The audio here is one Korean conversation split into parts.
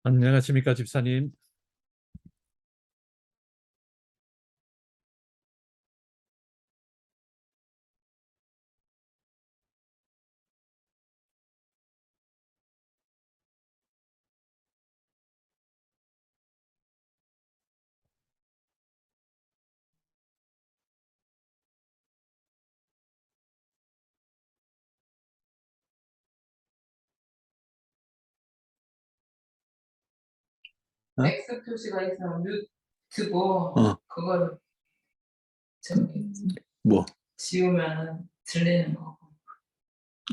안녕하십니까, 집사님. 어? X 표시가 있으면 유튜브 그걸 저기 뭐? 지우면 들리는 거.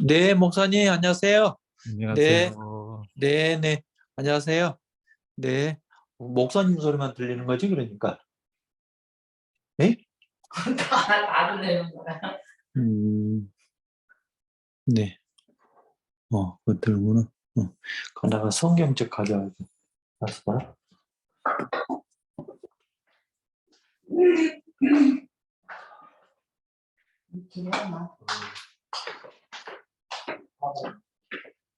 네, 목사님, 안녕하세요. 네, 안녕하세요. 네. 안녕하세요. 네. 목사님 소리만 들리는 거지, 그러니까. 네? 다 들리는 거야. 네. 그거 들구나. 내가 성경책 가져와야지. 알았어, 봐. 기대하나?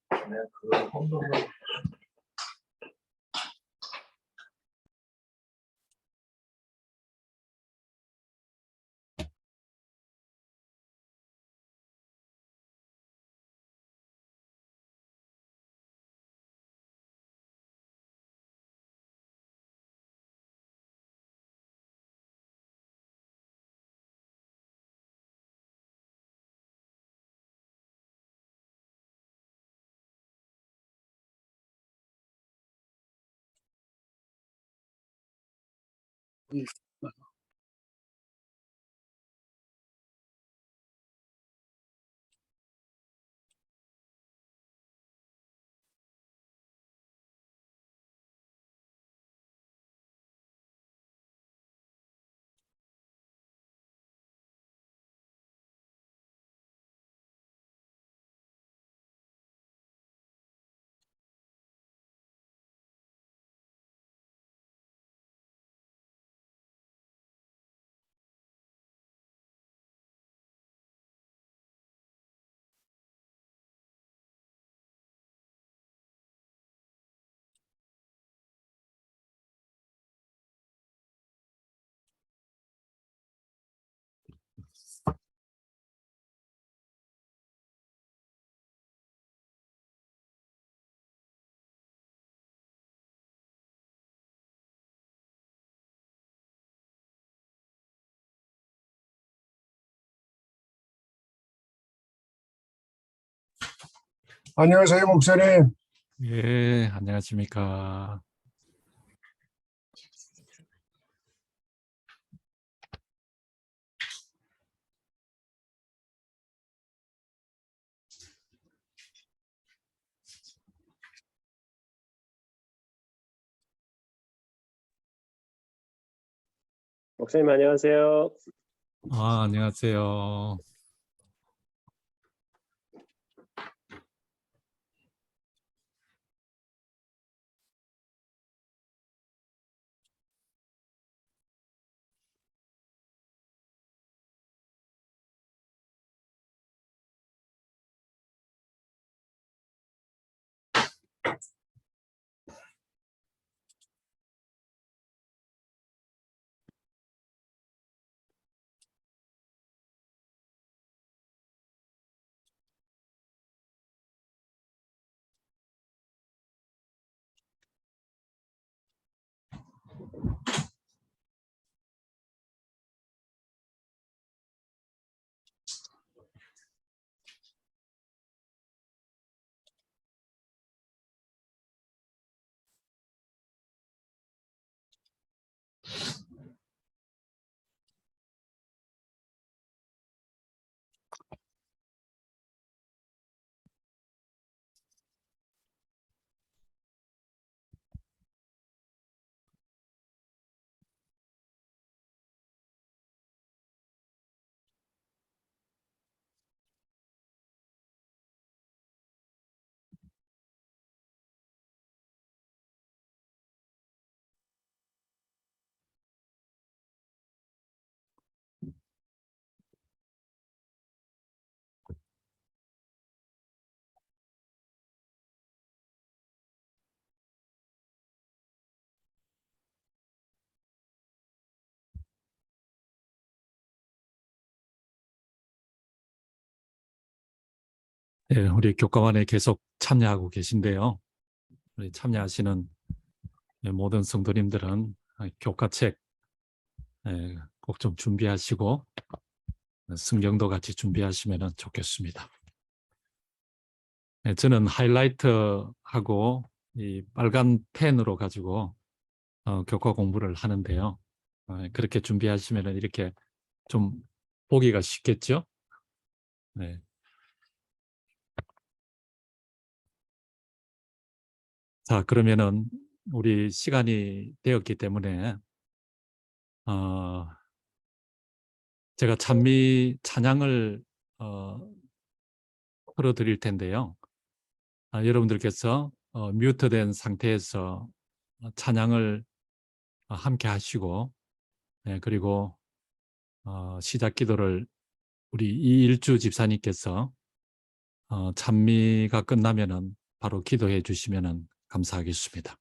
내가 그거 혼동을. 안녕하세요, 목사님. 예, 안녕하십니까. 목사님 안녕하세요. 안녕하세요. 예, 우리 교과반에 계속 참여하고 계신데요. 우리 참여하시는 모든 성도님들은 교과책 꼭 좀 준비하시고 성경도 같이 준비하시면 좋겠습니다. 저는 하이라이트하고 이 빨간 펜으로 가지고 교과 공부를 하는데요. 그렇게 준비하시면 이렇게 좀 보기가 쉽겠죠? 네. 자, 그러면은 우리 시간이 되었기 때문에 제가 찬양을 풀어드릴 텐데요. 여러분들께서 뮤트된 상태에서 찬양을 함께 하시고, 그리고 시작 기도를 우리 이일주 집사님께서 찬미가 끝나면은 바로 기도해 주시면은 감사하겠습니다.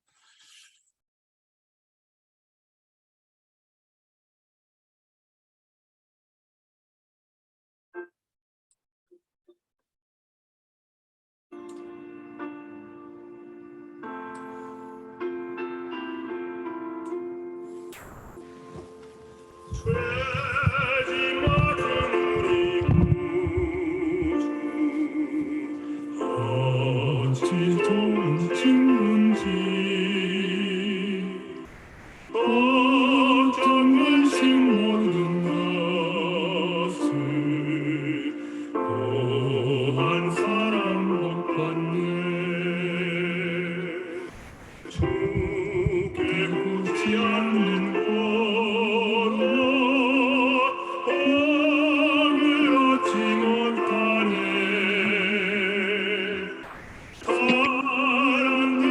어찌 좋은 친구인지 어떤 관심 모든 것을 고한 사람 못 받네. 주께 묻지 않는 고로 오늘 얻지 못하네. 사랑의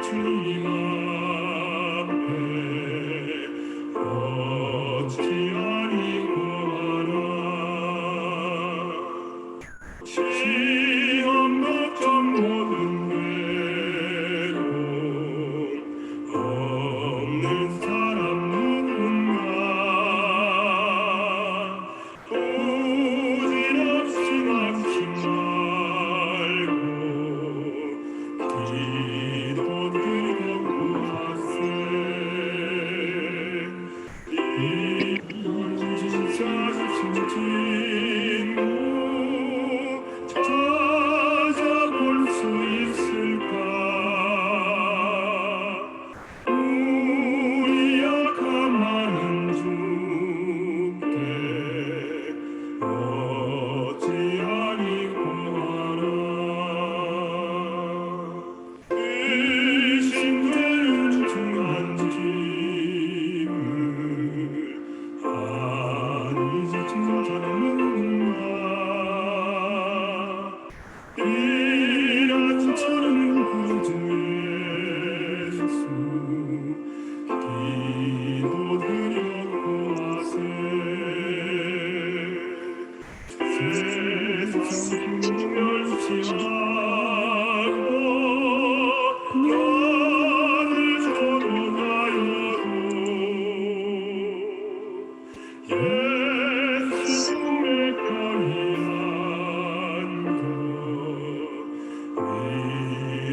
주님 앞에 얻지 아니고 하나. 시험 걱정 모든 괴로움 없는 사람 누군가. 부질없이 막지 말고 기도 드려 구하세. 이 진짜 진진무 찾아볼 수 있을까. 우리 약한 많은 주께 어찌 아니고 하나. 의심되는 중한 짐을 아니지 진짜 누군가. 이런 저는 구주 예수 기도 드려 구하세. 세상 멸시하고 나를 조롱하여도 예수 품에 거리한 것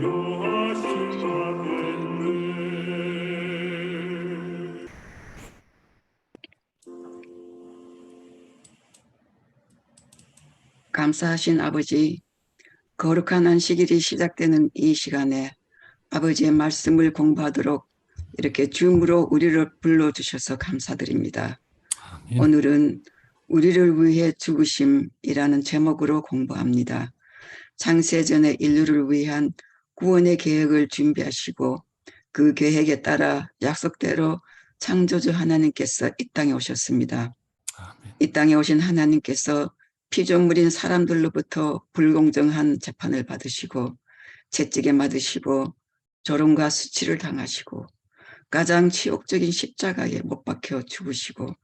위로하심 받겠네. 감사하신 아버지, 거룩한 안식일이 시작되는 이 시간에 아버지의 말씀을 공부하도록 이렇게 줌으로 우리를 불러주셔서 감사드립니다. 아멘. 오늘은 우리를 위해 죽으심이라는 제목으로 공부합니다. 창세전의 인류를 위한 구원의 계획을 준비하시고 그 계획에 따라 약속대로 창조주 하나님께서 이 땅에 오셨습니다. 아멘. 이 땅에 오신 하나님께서 피조물인 사람들로부터 불공정한 재판을 받으시고 채찍에 맞으시고 조롱과 수치를 당하시고 가장 치욕적인 십자가에 못 박혀 죽으시고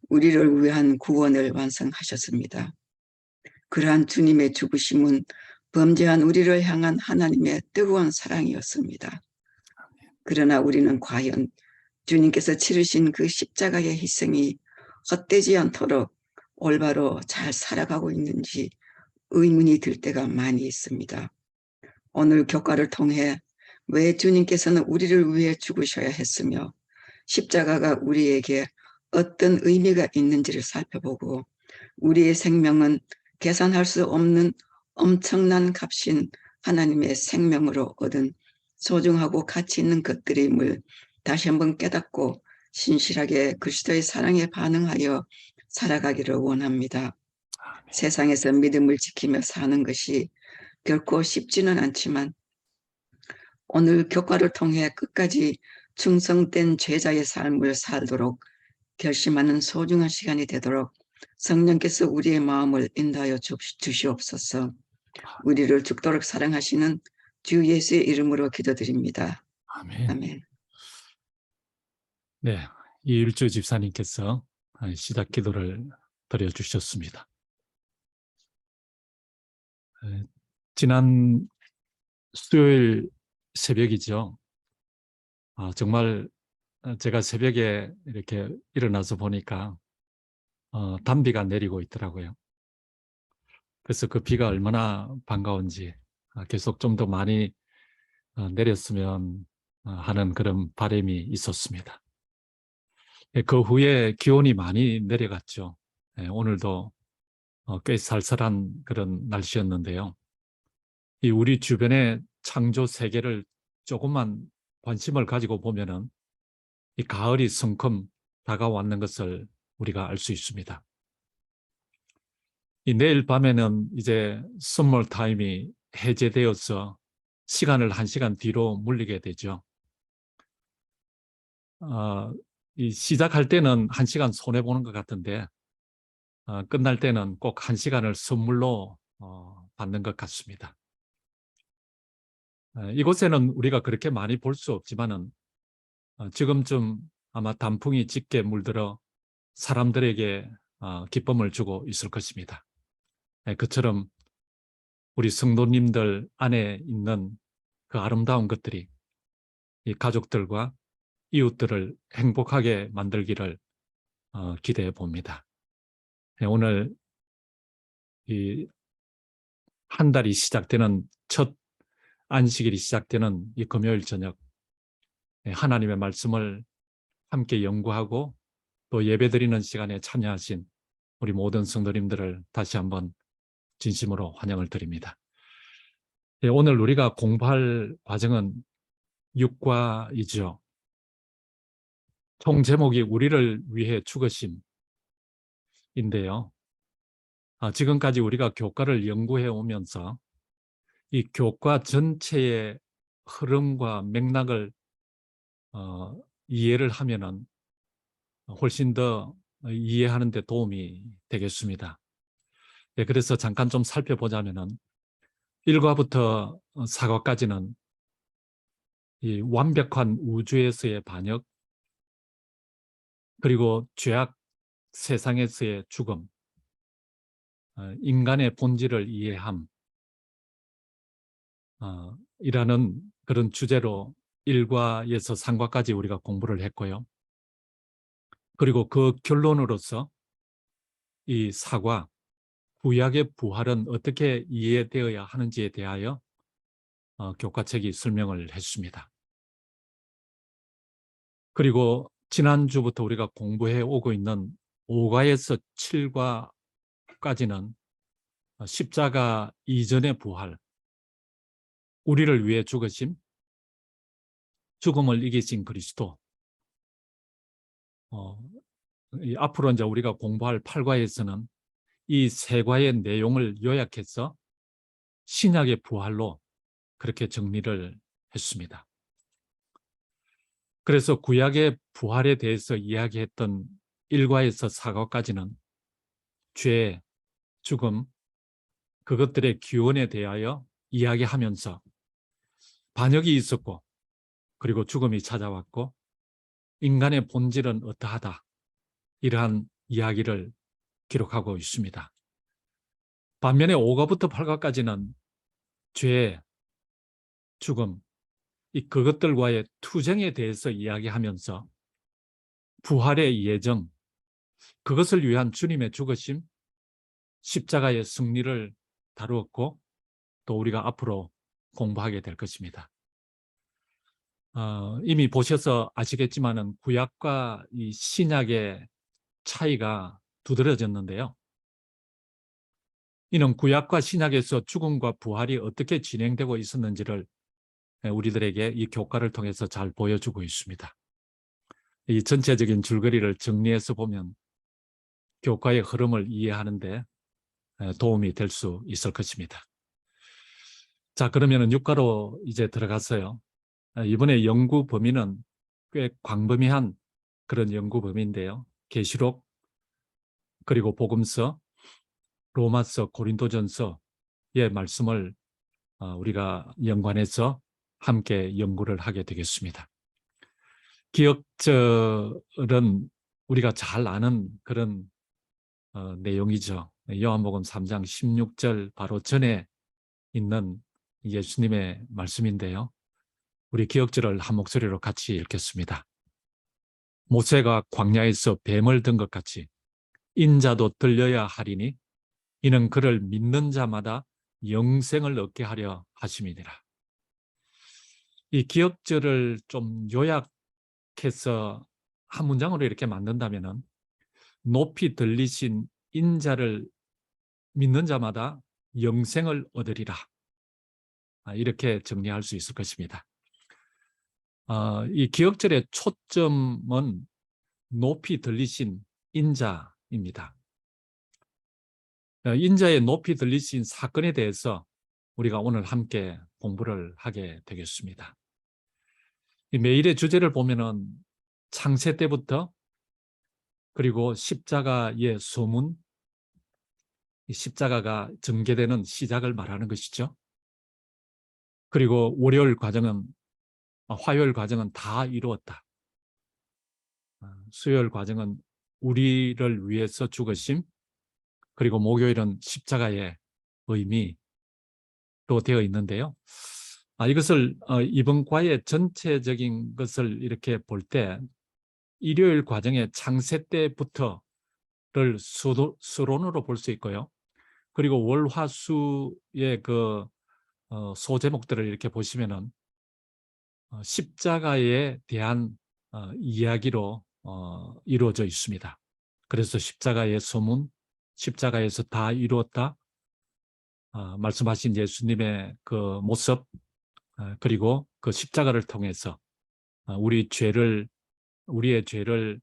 우리를 위한 구원을 완성하셨습니다. 그러한 주님의 죽으심은 범죄한 우리를 향한 하나님의 뜨거운 사랑이었습니다. 그러나 우리는 과연 주님께서 치르신 그 십자가의 희생이 헛되지 않도록 올바로 잘 살아가고 있는지 의문이 들 때가 많이 있습니다. 오늘 교과를 통해 왜 주님께서는 우리를 위해 죽으셔야 했으며 십자가가 우리에게 어떤 의미가 있는지를 살펴보고 우리의 생명은 계산할 수 없는 엄청난 값인 하나님의 생명으로 얻은 소중하고 가치 있는 것들임을 다시 한번 깨닫고 신실하게 그리스도의 사랑에 반응하여 살아가기를 원합니다. 세상에서 믿음을 지키며 사는 것이 결코 쉽지는 않지만 오늘 교과를 통해 끝까지 충성된 제자의 삶을 살도록 결심하는 소중한 시간이 되도록 성령께서 우리의 마음을 인도하여 주시옵소서. 우리를 죽도록 사랑하시는 주 예수의 이름으로 기도드립니다. 아멘. 아멘. 네, 이일주 집사님께서 시작 기도를 드려주셨습니다. 지난 수요일 새벽이죠. 정말 제가 새벽에 이렇게 일어나서 보니까 단비가 내리고 있더라고요. 그래서 그 비가 얼마나 반가운지 계속 좀 더 많이 내렸으면 하는 그런 바람이 있었습니다. 그 후에 기온이 많이 내려갔죠. 오늘도 꽤 쌀쌀한 그런 날씨였는데요. 이 우리 주변의 창조 세계를 조금만 관심을 가지고 보면은 이 가을이 성큼 다가왔는 것을 우리가 알 수 있습니다. 이 내일 밤에는 이제 선물 타임이 해제되어서 시간을 1시간 뒤로 물리게 되죠. 이 시작할 때는 1시간 손해보는 것 같은데 끝날 때는 꼭 1시간을 선물로 받는 것 같습니다. 이곳에는 우리가 그렇게 많이 볼 수 없지만은 지금쯤 아마 단풍이 짙게 물들어 사람들에게 기쁨을 주고 있을 것입니다. 그처럼 우리 성도님들 안에 있는 그 아름다운 것들이 이 가족들과 이웃들을 행복하게 만들기를 기대해 봅니다. 오늘 이 한 달이 시작되는 첫 안식일이 시작되는 이 금요일 저녁 하나님의 말씀을 함께 연구하고 또 예배드리는 시간에 참여하신 우리 모든 성도님들을 다시 한번 진심으로 환영을 드립니다. 오늘 우리가 공부할 과정은 6과이죠. 총 제목이 우리를 위해 죽으심인데요. 지금까지 우리가 교과를 연구해 오면서 이 교과 전체의 흐름과 맥락을 이해를 하면은 훨씬 더 이해하는 데 도움이 되겠습니다. 그래서 잠깐 좀 살펴보자면은 1과부터 4과까지는 이 완벽한 우주에서의 반역, 그리고 죄악 세상에서의 죽음, 인간의 본질을 이해함, 이라는 그런 주제로 1과에서 3과까지 우리가 공부를 했고요. 그리고 그 결론으로서 이 4과 구약의 부활은 어떻게 이해되어야 하는지에 대하여 교과책이 설명을 했습니다. 그리고 지난주부터 우리가 공부해 오고 있는 5과에서 7과까지는 십자가 이전의 부활, 우리를 위해 죽으심, 죽음을 이기신 그리스도, 앞으로 이제 우리가 공부할 8과에서는 이 3과의 내용을 요약해서 신약의 부활로 그렇게 정리를 했습니다. 그래서 구약의 부활에 대해서 이야기했던 1과에서 4과까지는 죄, 죽음, 그것들의 기원에 대하여 이야기하면서 반역이 있었고 그리고 죽음이 찾아왔고 인간의 본질은 어떠하다, 이러한 이야기를 기록하고 있습니다. 반면에 5과부터 8과까지는 죄, 죽음, 그것들과의 투쟁에 대해서 이야기하면서 부활의 예정, 그것을 위한 주님의 죽으심, 십자가의 승리를 다루었고 또 우리가 앞으로 공부하게 될 것입니다. 이미 보셔서 아시겠지만은 구약과 이 신약의 차이가 두드러졌는데요. 이는 구약과 신약에서 죽음과 부활이 어떻게 진행되고 있었는지를 우리들에게 이 교과를 통해서 잘 보여주고 있습니다. 이 전체적인 줄거리를 정리해서 보면 교과의 흐름을 이해하는 데 도움이 될 수 있을 것입니다. 자, 그러면은 육가로 이제 들어갔어요. 이번에 연구 범위는 꽤 광범위한 그런 연구 범위인데요. 계시록, 그리고 복음서, 로마서, 고린도전서의 말씀을 우리가 연관해서 함께 연구를 하게 되겠습니다. 기억절은 우리가 잘 아는 그런 내용이죠. 요한복음 3장 16절 바로 전에 있는 예수님의 말씀인데요. 우리 기억절을 한 목소리로 같이 읽겠습니다. 모세가 광야에서 뱀을 든 것 같이 인자도 들려야 하리니 이는 그를 믿는 자마다 영생을 얻게 하려 하심이니라. 이 기억절을 좀 요약해서 한 문장으로 이렇게 만든다면은 높이 들리신 인자를 믿는 자마다 영생을 얻으리라. 이렇게 정리할 수 있을 것입니다. 이 기억절의 초점은 높이 들리신 인자입니다. 인자의 높이 들리신 사건에 대해서 우리가 오늘 함께 공부를 하게 되겠습니다. 이 매일의 주제를 보면은 창세 때부터 그리고 십자가의 소문, 이 십자가가 전개되는 시작을 말하는 것이죠. 그리고 화요일 과정은 다 이루었다. 수요일 과정은 우리를 위해서 죽으심, 그리고 목요일은 십자가의 의미로 되어 있는데요. 이것을 이번 과의 전체적인 것을 이렇게 볼 때 일요일 과정의 창세 때부터를 수론으로 볼 수 있고요. 그리고 월화수의 그 소제목들을 이렇게 보시면은 십자가에 대한 이야기로 이루어져 있습니다. 그래서 십자가의 소문, 십자가에서 다 이루었다, 말씀하신 예수님의 그 모습, 그리고 그 십자가를 통해서 우리의 죄를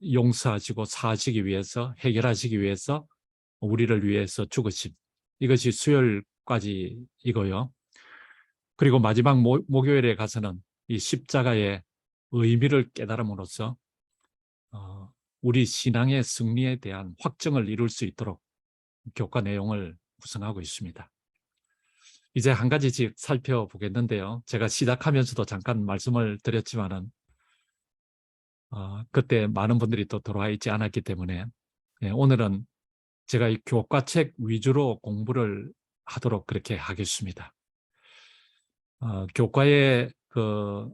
용서하시고 사하시기 위해서, 해결하시기 위해서 우리를 위해서 죽으심, 이것이 수요일까지이고요. 그리고 마지막 목요일에 가서는 이 십자가의 의미를 깨달음으로써 우리 신앙의 승리에 대한 확정을 이룰 수 있도록 교과 내용을 구성하고 있습니다. 이제 한 가지씩 살펴보겠는데요. 제가 시작하면서도 잠깐 말씀을 드렸지만은 그때 많은 분들이 또 들어와 있지 않았기 때문에 오늘은 제가 이 교과책 위주로 공부를 하도록 그렇게 하겠습니다. 교과의 그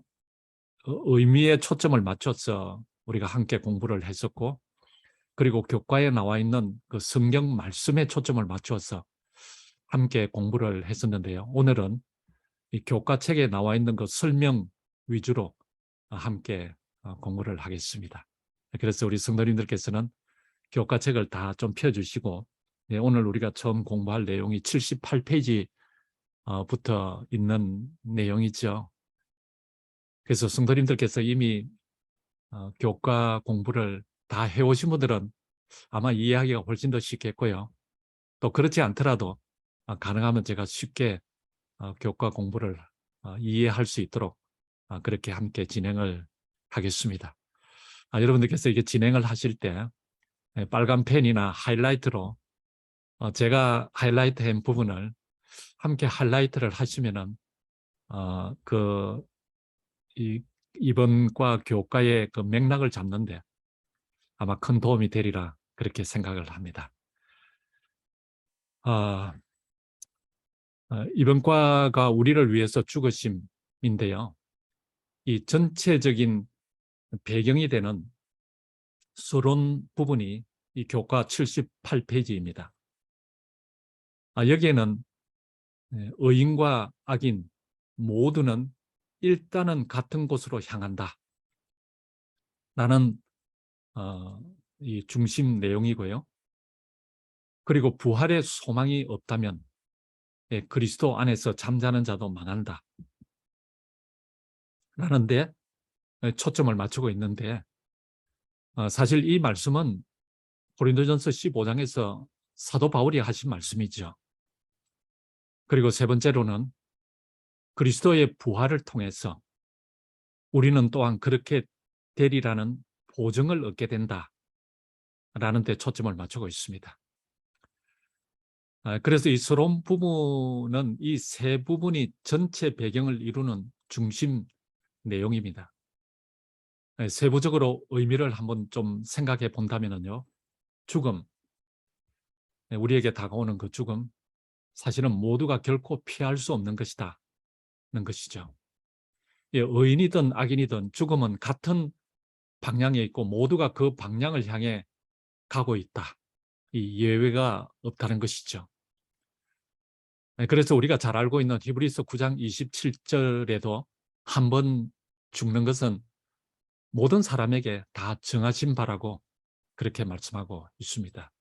의미에 초점을 맞춰서 우리가 함께 공부를 했었고, 그리고 교과에 나와 있는 그 성경 말씀에 초점을 맞춰서 함께 공부를 했었는데요. 오늘은 이 교과책에 나와 있는 그 설명 위주로 함께 공부를 하겠습니다. 그래서 우리 성도님들께서는 교과책을 다 좀 펴주시고, 오늘 우리가 처음 공부할 내용이 78페이지부터 있는 내용이죠. 그래서 성도님들께서 이미 교과 공부를 다 해오신 분들은 아마 이해하기가 훨씬 더 쉽겠고요. 또 그렇지 않더라도 가능하면 제가 쉽게 교과 공부를 이해할 수 있도록 그렇게 함께 진행을 하겠습니다. 여러분들께서 이게 진행을 하실 때 빨간 펜이나 하이라이트로 제가 하이라이트한 부분을 함께 하이라이트를 하시면은 이번 과 교과의 그 맥락을 잡는데 아마 큰 도움이 되리라 그렇게 생각을 합니다. 이번 과가 우리를 위해서 죽으심인데요. 이 전체적인 배경이 되는 서론 부분이 이 교과 78페이지입니다. 여기에는 의인과 악인 모두는 일단은 같은 곳으로 향한다 라는 이 중심 내용이고요. 그리고 부활의 소망이 없다면 그리스도 안에서 잠자는 자도 망한다 라는데 초점을 맞추고 있는데, 사실 이 말씀은 고린도전서 15장에서 사도 바울이 하신 말씀이죠. 그리고 세 번째로는 그리스도의 부활을 통해서 우리는 또한 그렇게 되리라는 보증을 얻게 된다라는 데 초점을 맞추고 있습니다. 그래서 이 서론 부분은 이 세 부분이 전체 배경을 이루는 중심 내용입니다. 세부적으로 의미를 한번 좀 생각해 본다면요. 죽음, 우리에게 다가오는 그 죽음, 사실은 모두가 결코 피할 수 없는 것이다는 것이죠. 의인이든 악인이든 죽음은 같은 방향에 있고 모두가 그 방향을 향해 가고 있다. 이 예외가 없다는 것이죠. 그래서 우리가 잘 알고 있는 히브리서 9장 27절에도 한 번 죽는 것은 모든 사람에게 다 정하신 바라고 그렇게 말씀하고 있습니다.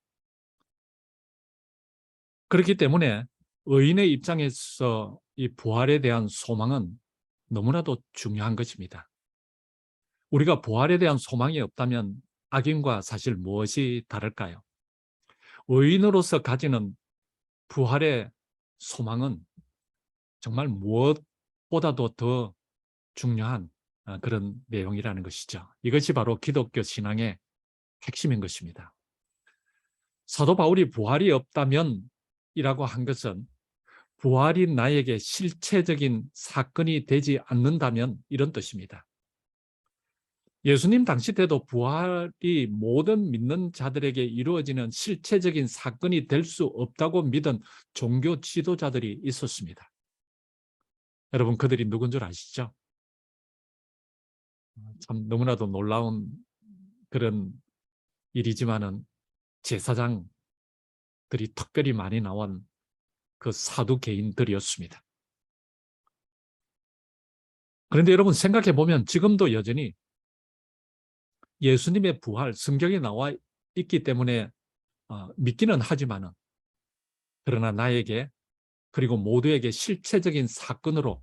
그렇기 때문에 의인의 입장에서 이 부활에 대한 소망은 너무나도 중요한 것입니다. 우리가 부활에 대한 소망이 없다면 악인과 사실 무엇이 다를까요? 의인으로서 가지는 부활의 소망은 정말 무엇보다도 더 중요한 그런 내용이라는 것이죠. 이것이 바로 기독교 신앙의 핵심인 것입니다. 사도 바울이 부활이 없다면 이라고 한 것은 부활이 나에게 실체적인 사건이 되지 않는다면 이런 뜻입니다. 예수님 당시 때도 부활이 모든 믿는 자들에게 이루어지는 실체적인 사건이 될 수 없다고 믿은 종교 지도자들이 있었습니다. 여러분, 그들이 누군 줄 아시죠? 참 너무나도 놀라운 그런 일이지만은 제사장들이 특별히 많이 나온 그 사두개인들이었습니다. 그런데 여러분 생각해 보면 지금도 여전히 예수님의 부활, 성경에 나와 있기 때문에 믿기는 하지만은, 그러나 나에게 그리고 모두에게 실체적인 사건으로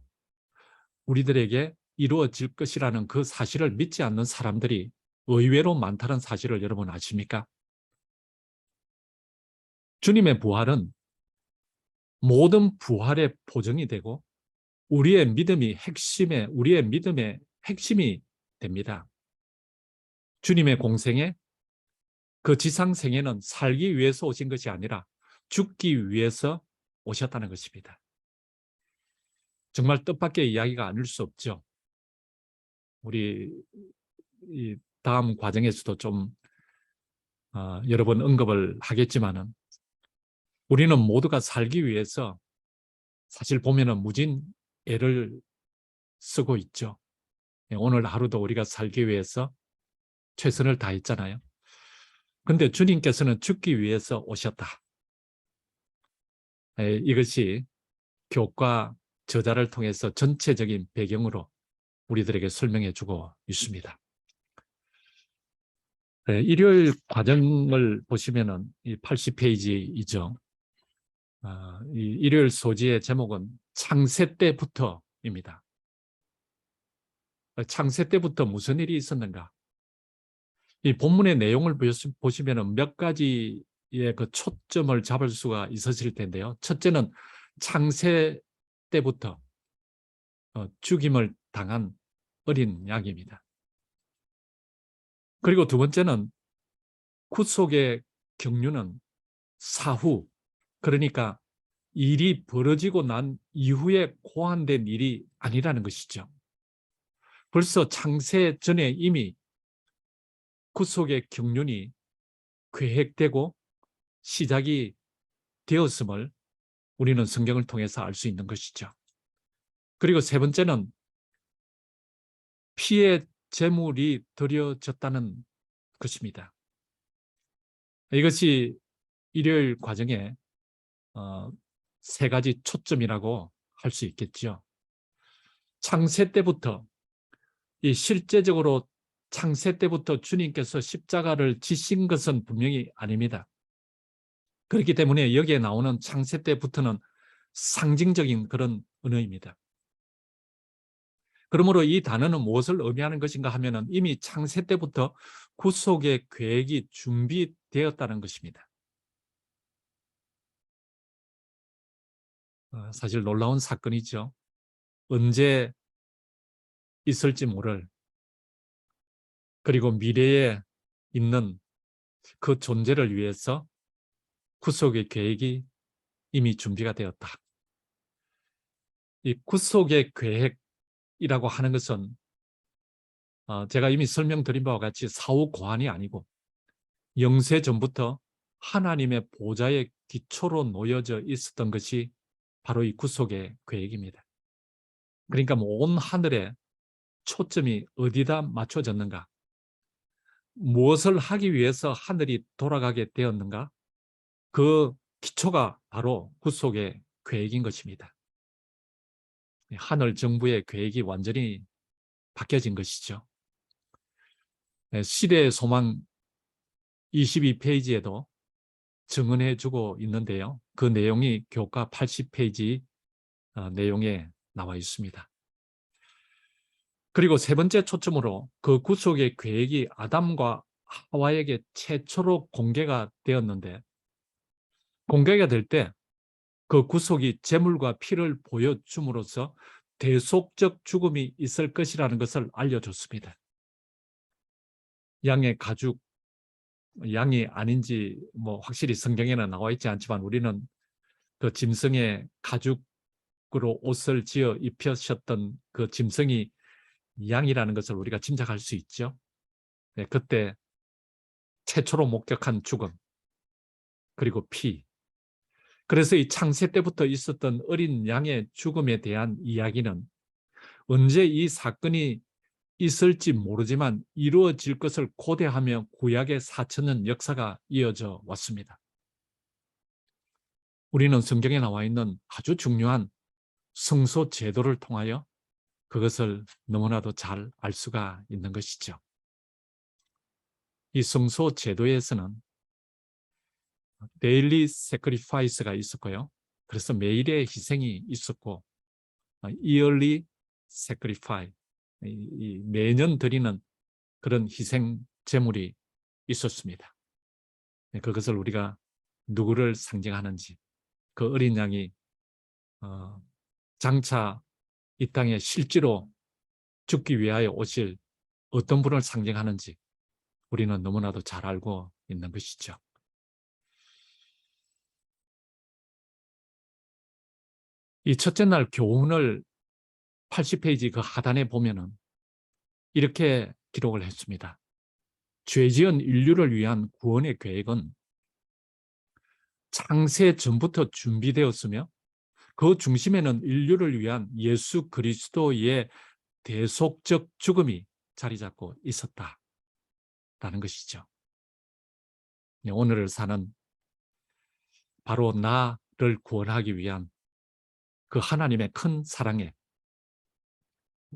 우리들에게 이루어질 것이라는 그 사실을 믿지 않는 사람들이 의외로 많다는 사실을 여러분 아십니까? 주님의 부활은 모든 부활의 보증이 되고 우리의 믿음의 핵심이 됩니다. 주님의 공생에 그 지상 생에는 살기 위해서 오신 것이 아니라 죽기 위해서 오셨다는 것입니다. 정말 뜻밖의 이야기가 아닐 수 없죠. 우리 이 다음 과정에서도 좀 여러 번 언급을 하겠지만은 우리는 모두가 살기 위해서 사실 보면은 무진 애를 쓰고 있죠. 오늘 하루도 우리가 살기 위해서 최선을 다했잖아요. 그런데 주님께서는 죽기 위해서 오셨다. 이것이 교과 저자를 통해서 전체적인 배경으로 우리들에게 설명해 주고 있습니다. 일요일 과정을 보시면은 이 80페이지이죠. 이 일요일 소지의 제목은 창세 때부터입니다. 창세 때부터 무슨 일이 있었는가? 이 본문의 내용을 보시면은 몇 가지의 그 초점을 잡을 수가 있으실 텐데요. 첫째는 창세 때부터 죽임을 당한 어린 양입니다. 그리고 두 번째는 구속의 경륜은 사후, 그러니까 일이 벌어지고 난 이후에 고안된 일이 아니라는 것이죠. 벌써 창세 전에 이미 구속의 경륜이 계획되고 시작이 되었음을 우리는 성경을 통해서 알 수 있는 것이죠. 그리고 세 번째는 피의 제물이 드려졌다는 것입니다. 이것이 일요일 과정의 세 가지 초점이라고 할 수 있겠죠. 창세 때부터 이 실제적으로 창세 때부터 주님께서 십자가를 지신 것은 분명히 아닙니다. 그렇기 때문에 여기에 나오는 창세 때부터는 상징적인 그런 언어입니다. 그러므로 이 단어는 무엇을 의미하는 것인가 하면은 이미 창세 때부터 구속의 계획이 준비되었다는 것입니다. 사실 놀라운 사건이죠. 언제 있을지 모를, 그리고 미래에 있는 그 존재를 위해서 구속의 계획이 이미 준비가 되었다. 이 구속의 계획이라고 하는 것은 제가 이미 설명드린 바와 같이 사후고환이 아니고 영세 전부터 하나님의 보좌의 기초로 놓여져 있었던 것이 바로 이 구속의 계획입니다. 그러니까 온 하늘에 초점이 어디다 맞춰졌는가? 무엇을 하기 위해서 하늘이 돌아가게 되었는가? 그 기초가 바로 구속의 계획인 것입니다. 하늘 정부의 계획이 완전히 바뀌어진 것이죠. 시대의 소망 22페이지에도 증언해 주고 있는데요. 그 내용이 교과 80페이지 내용에 나와 있습니다. 그리고 세 번째 초점으로 그 구속의 계획이 아담과 하와에게 최초로 공개가 되었는데, 공개가 될 때 그 구속이 제물과 피를 보여줌으로써 대속적 죽음이 있을 것이라는 것을 알려줬습니다. 양의 가죽, 양이 아닌지 확실히 성경에는 나와 있지 않지만 우리는 그 짐승의 가죽으로 옷을 지어 입히셨던 그 짐승이 양이라는 것을 우리가 짐작할 수 있죠. 네, 그때 최초로 목격한 죽음, 그리고 피. 그래서 이 창세 때부터 있었던 어린 양의 죽음에 대한 이야기는 언제 이 사건이 있을지 모르지만 이루어질 것을 고대하며 구약의 4000년 역사가 이어져 왔습니다. 우리는 성경에 나와 있는 아주 중요한 성소 제도를 통하여 그것을 너무나도 잘 알 수가 있는 것이죠. 이 성소 제도에서는 데일리 세크리파이스가 있었고요. 그래서 매일의 희생이 있었고, 이얼리 세크리파이, 매년 드리는 그런 희생 제물이 있었습니다. 그것을 우리가 누구를 상징하는지, 그 어린 양이 장차 이 땅에 실제로 죽기 위하여 오실 어떤 분을 상징하는지 우리는 너무나도 잘 알고 있는 것이죠. 이 첫째 날 교훈을 80페이지 그 하단에 보면은 이렇게 기록을 했습니다. 죄지은 인류를 위한 구원의 계획은 창세 전부터 준비되었으며 그 중심에는 인류를 위한 예수 그리스도의 대속적 죽음이 자리 잡고 있었다라는 것이죠. 오늘을 사는 바로 나를 구원하기 위한 그 하나님의 큰 사랑에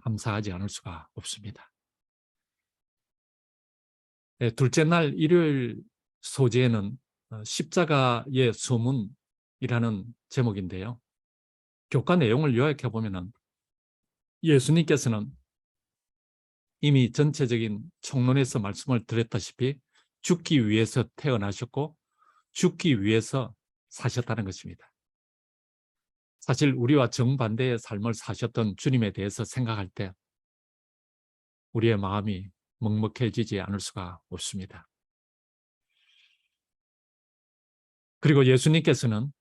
감사하지 않을 수가 없습니다. 둘째 날 일요일 소재는 십자가의 소문이라는 제목인데요. 교과 내용을 요약해 보면은 예수님께서는 이미 전체적인 총론에서 말씀을 드렸다시피 죽기 위해서 태어나셨고 죽기 위해서 사셨다는 것입니다. 사실 우리와 정반대의 삶을 사셨던 주님에 대해서 생각할 때 우리의 마음이 먹먹해지지 않을 수가 없습니다. 그리고 예수님께서는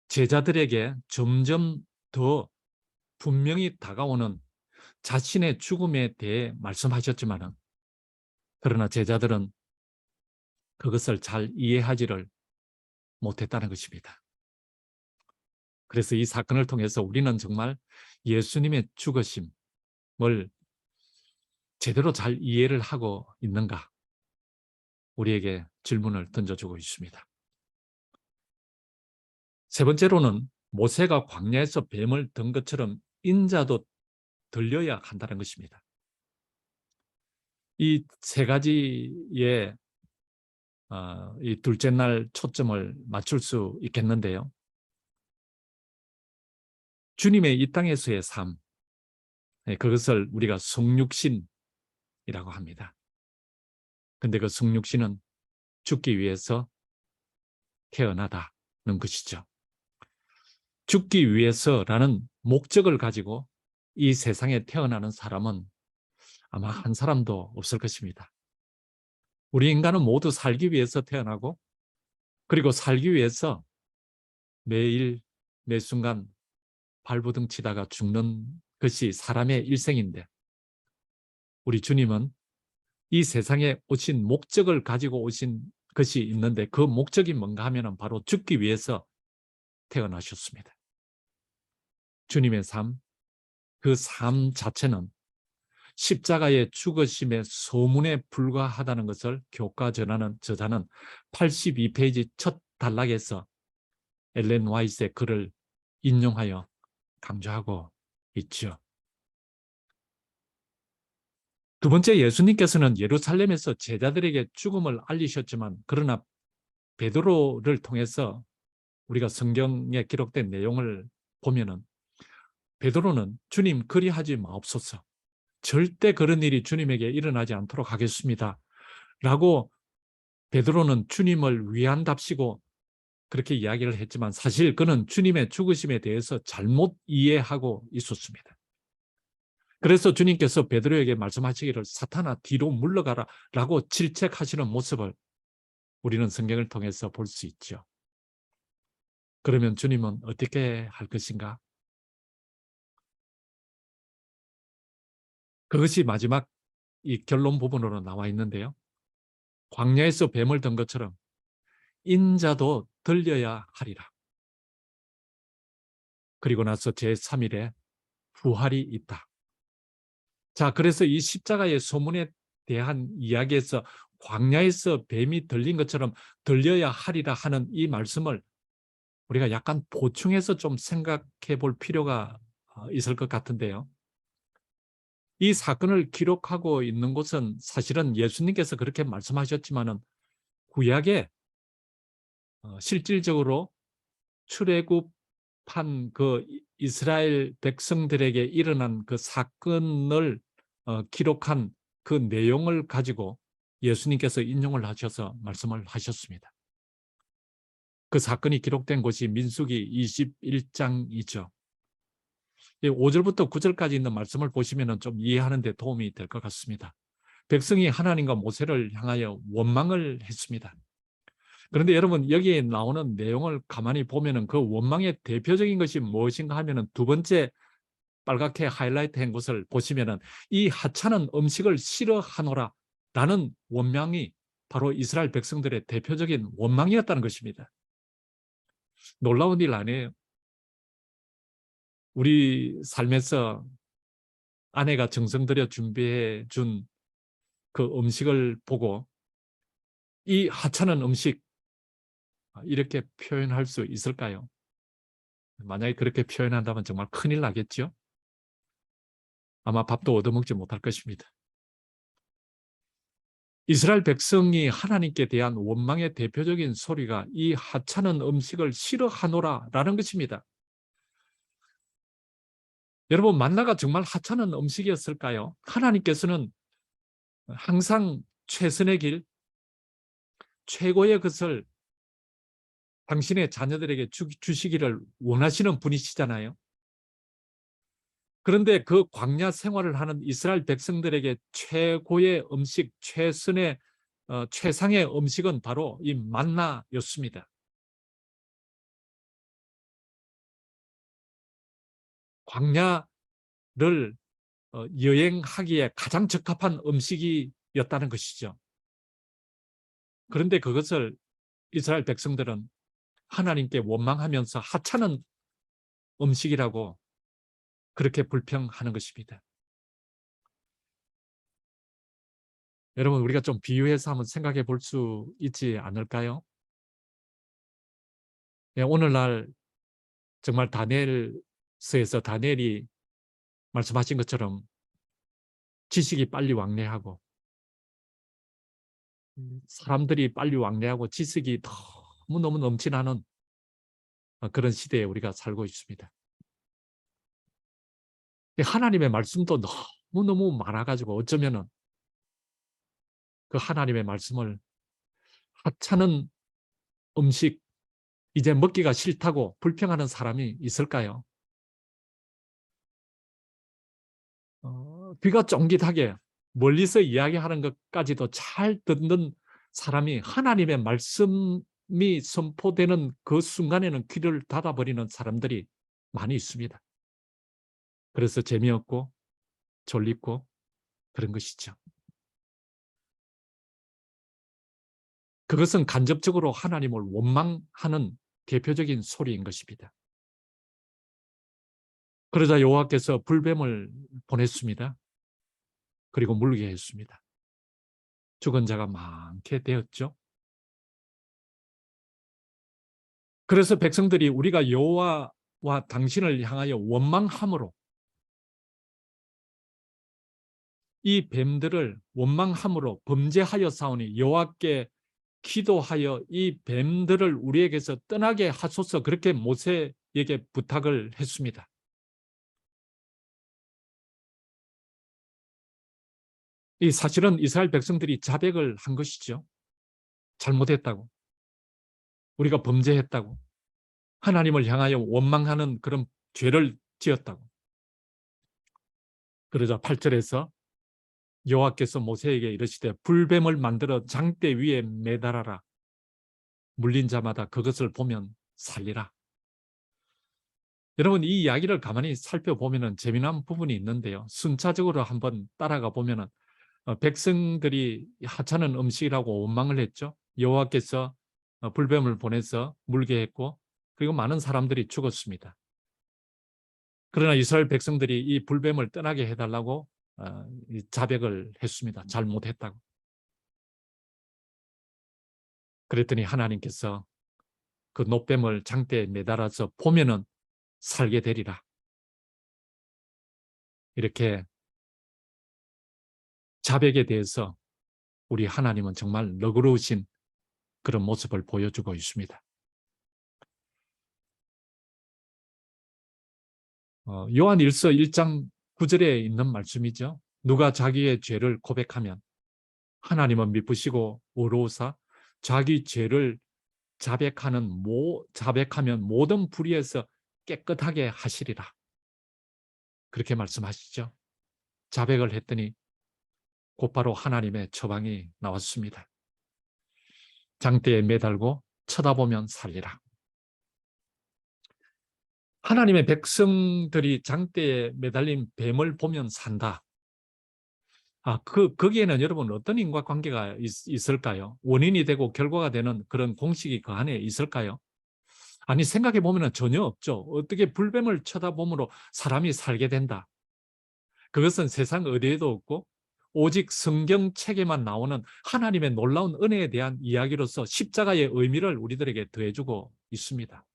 제자들에게 점점 더 분명히 다가오는 자신의 죽음에 대해 말씀하셨지만은, 그러나 제자들은 그것을 잘 이해하지를 못했다는 것입니다. 그래서 이 사건을 통해서 우리는 정말 예수님의 죽으심을 제대로 잘 이해를 하고 있는가? 우리에게 질문을 던져주고 있습니다. 세 번째로는 모세가 광야에서 뱀을 든 것처럼 인자도 들려야 한다는 것입니다. 이 세 가지의 이 둘째 날 초점을 맞출 수 있겠는데요. 주님의 이 땅에서의 삶, 그것을 우리가 성육신이라고 합니다. 근데 그 성육신은 죽기 위해서 태어나다는 것이죠. 죽기 위해서라는 목적을 가지고 이 세상에 태어나는 사람은 아마 한 사람도 없을 것입니다. 우리 인간은 모두 살기 위해서 태어나고 그리고 살기 위해서 매일 매 순간 발버둥 치다가 죽는 것이 사람의 일생인데 우리 주님은 이 세상에 오신 목적을 가지고 오신 것이 있는데 그 목적이 뭔가 하면 바로 죽기 위해서 태어나셨습니다. 주님의 삶, 그 삶 자체는 십자가의 죽으심의 소문에 불과하다는 것을 교과 전하는 저자는 82페이지 첫 단락에서 엘렌 화이트의 글을 인용하여 강조하고 있죠. 두 번째, 예수님께서는 예루살렘에서 제자들에게 죽음을 알리셨지만 그러나 베드로를 통해서 우리가 성경에 기록된 내용을 보면은 베드로는 주님 그리하지 마옵소서. 절대 그런 일이 주님에게 일어나지 않도록 하겠습니다. 라고 베드로는 주님을 위한답시고 그렇게 이야기를 했지만 사실 그는 주님의 죽으심에 대해서 잘못 이해하고 있었습니다. 그래서 주님께서 베드로에게 말씀하시기를 사탄아 뒤로 물러가라 라고 질책하시는 모습을 우리는 성경을 통해서 볼 수 있죠. 그러면 주님은 어떻게 할 것인가? 그것이 마지막 이 결론 부분으로 나와 있는데요. 광야에서 뱀을 든 것처럼 인자도 들려야 하리라. 그리고 나서 제3일에 부활이 있다. 자, 그래서 이 십자가의 소문에 대한 이야기에서 광야에서 뱀이 들린 것처럼 들려야 하리라 하는 이 말씀을 우리가 약간 보충해서 좀 생각해 볼 필요가 있을 것 같은데요. 이 사건을 기록하고 있는 곳은 사실은 예수님께서 그렇게 말씀하셨지만은 구약에 실질적으로 출애굽한 그 이스라엘 백성들에게 일어난 그 사건을 기록한 그 내용을 가지고 예수님께서 인용을 하셔서 말씀을 하셨습니다. 그 사건이 기록된 곳이 민수기 21장이죠. 5절부터 9절까지 있는 말씀을 보시면 좀 이해하는 데 도움이 될 것 같습니다. 백성이 하나님과 모세를 향하여 원망을 했습니다. 그런데 여러분 여기에 나오는 내용을 가만히 보면 그 원망의 대표적인 것이 무엇인가 하면 두 번째 빨갛게 하이라이트한 것을 보시면 이 하찮은 음식을 싫어하노라 라는 원망이 바로 이스라엘 백성들의 대표적인 원망이었다는 것입니다. 놀라운 일 아니에요. 우리 삶에서 아내가 정성 들여 준비해 준 그 음식을 보고 이 하찮은 음식 이렇게 표현할 수 있을까요? 만약에 그렇게 표현한다면 정말 큰일 나겠죠? 아마 밥도 얻어먹지 못할 것입니다. 이스라엘 백성이 하나님께 대한 원망의 대표적인 소리가 이 하찮은 음식을 싫어하노라라는 것입니다. 여러분 만나가 정말 하찮은 음식이었을까요? 하나님께서는 항상 최선의 길, 최고의 것을 당신의 자녀들에게 주시기를 원하시는 분이시잖아요. 그런데 그 광야 생활을 하는 이스라엘 백성들에게 최고의 음식, 최상의 음식은 바로 이 만나였습니다. 광야를 여행하기에 가장 적합한 음식이었다는 것이죠. 그런데 그것을 이스라엘 백성들은 하나님께 원망하면서 하찮은 음식이라고 그렇게 불평하는 것입니다. 여러분 우리가 좀 비유해서 한번 생각해 볼 수 있지 않을까요? 오늘날 정말 다니엘서에서 다니엘이 말씀하신 것처럼 지식이 빨리 왕래하고 사람들이 빨리 왕래하고 지식이 너무너무 넘쳐나는 그런 시대에 우리가 살고 있습니다. 하나님의 말씀도 너무너무 많아가지고 어쩌면은 그 하나님의 말씀을 하찮은 음식 이제 먹기가 싫다고 불평하는 사람이 있을까요? 귀가 쫑깃하게 멀리서 이야기하는 것까지도 잘 듣는 사람이 하나님의 말씀이 선포되는 그 순간에는 귀를 닫아버리는 사람들이 많이 있습니다. 그래서 재미없고 졸립고 그런 것이죠. 그것은 간접적으로 하나님을 원망하는 대표적인 소리인 것입니다. 그러자 여호와께서 불뱀을 보냈습니다. 그리고 물게 했습니다. 죽은 자가 많게 되었죠. 그래서 백성들이 우리가 여호와와 당신을 향하여 원망함으로 이 뱀들을 원망함으로 범죄하여 싸우니 여호와께 기도하여 이 뱀들을 우리에게서 떠나게 하소서 그렇게 모세에게 부탁을 했습니다. 이 사실은 이스라엘 백성들이 자백을 한 것이죠. 잘못했다고. 우리가 범죄했다고. 하나님을 향하여 원망하는 그런 죄를 지었다고. 그러자 8절에서 여호와께서 모세에게 이르시되 불뱀을 만들어 장대 위에 매달아라. 물린 자마다 그것을 보면 살리라. 여러분 이 이야기를 가만히 살펴보면 재미난 부분이 있는데요. 순차적으로 한번 따라가 보면 백성들이 하찮은 음식이라고 원망을 했죠. 여호와께서 불뱀을 보내서 물게 했고 그리고 많은 사람들이 죽었습니다. 그러나 이스라엘 백성들이 이 불뱀을 떠나게 해달라고 자백을 했습니다. 잘못했다고. 그랬더니 하나님께서 그 노뱀을 장대에 매달아서 보면은 살게 되리라. 이렇게 자백에 대해서 우리 하나님은 정말 너그러우신 그런 모습을 보여주고 있습니다. 요한 1서 1장 9절에 있는 말씀이죠. 누가 자기의 죄를 고백하면 하나님은 미쁘시고 의로우사 자기 죄를 자백하면 모든 불의에서 깨끗하게 하시리라. 그렇게 말씀하시죠. 자백을 했더니 곧바로 하나님의 처방이 나왔습니다. 장대에 매달고 쳐다보면 살리라. 하나님의 백성들이 장대에 매달린 뱀을 보면 산다. 거기에는 여러분 어떤 인과관계가 있을까요? 원인이 되고 결과가 되는 그런 공식이 그 안에 있을까요? 아니 생각해 보면 전혀 없죠. 어떻게 불뱀을 쳐다보므로 사람이 살게 된다. 그것은 세상 어디에도 없고 오직 성경책에만 나오는 하나님의 놀라운 은혜에 대한 이야기로서 십자가의 의미를 우리들에게 더해주고 있습니다.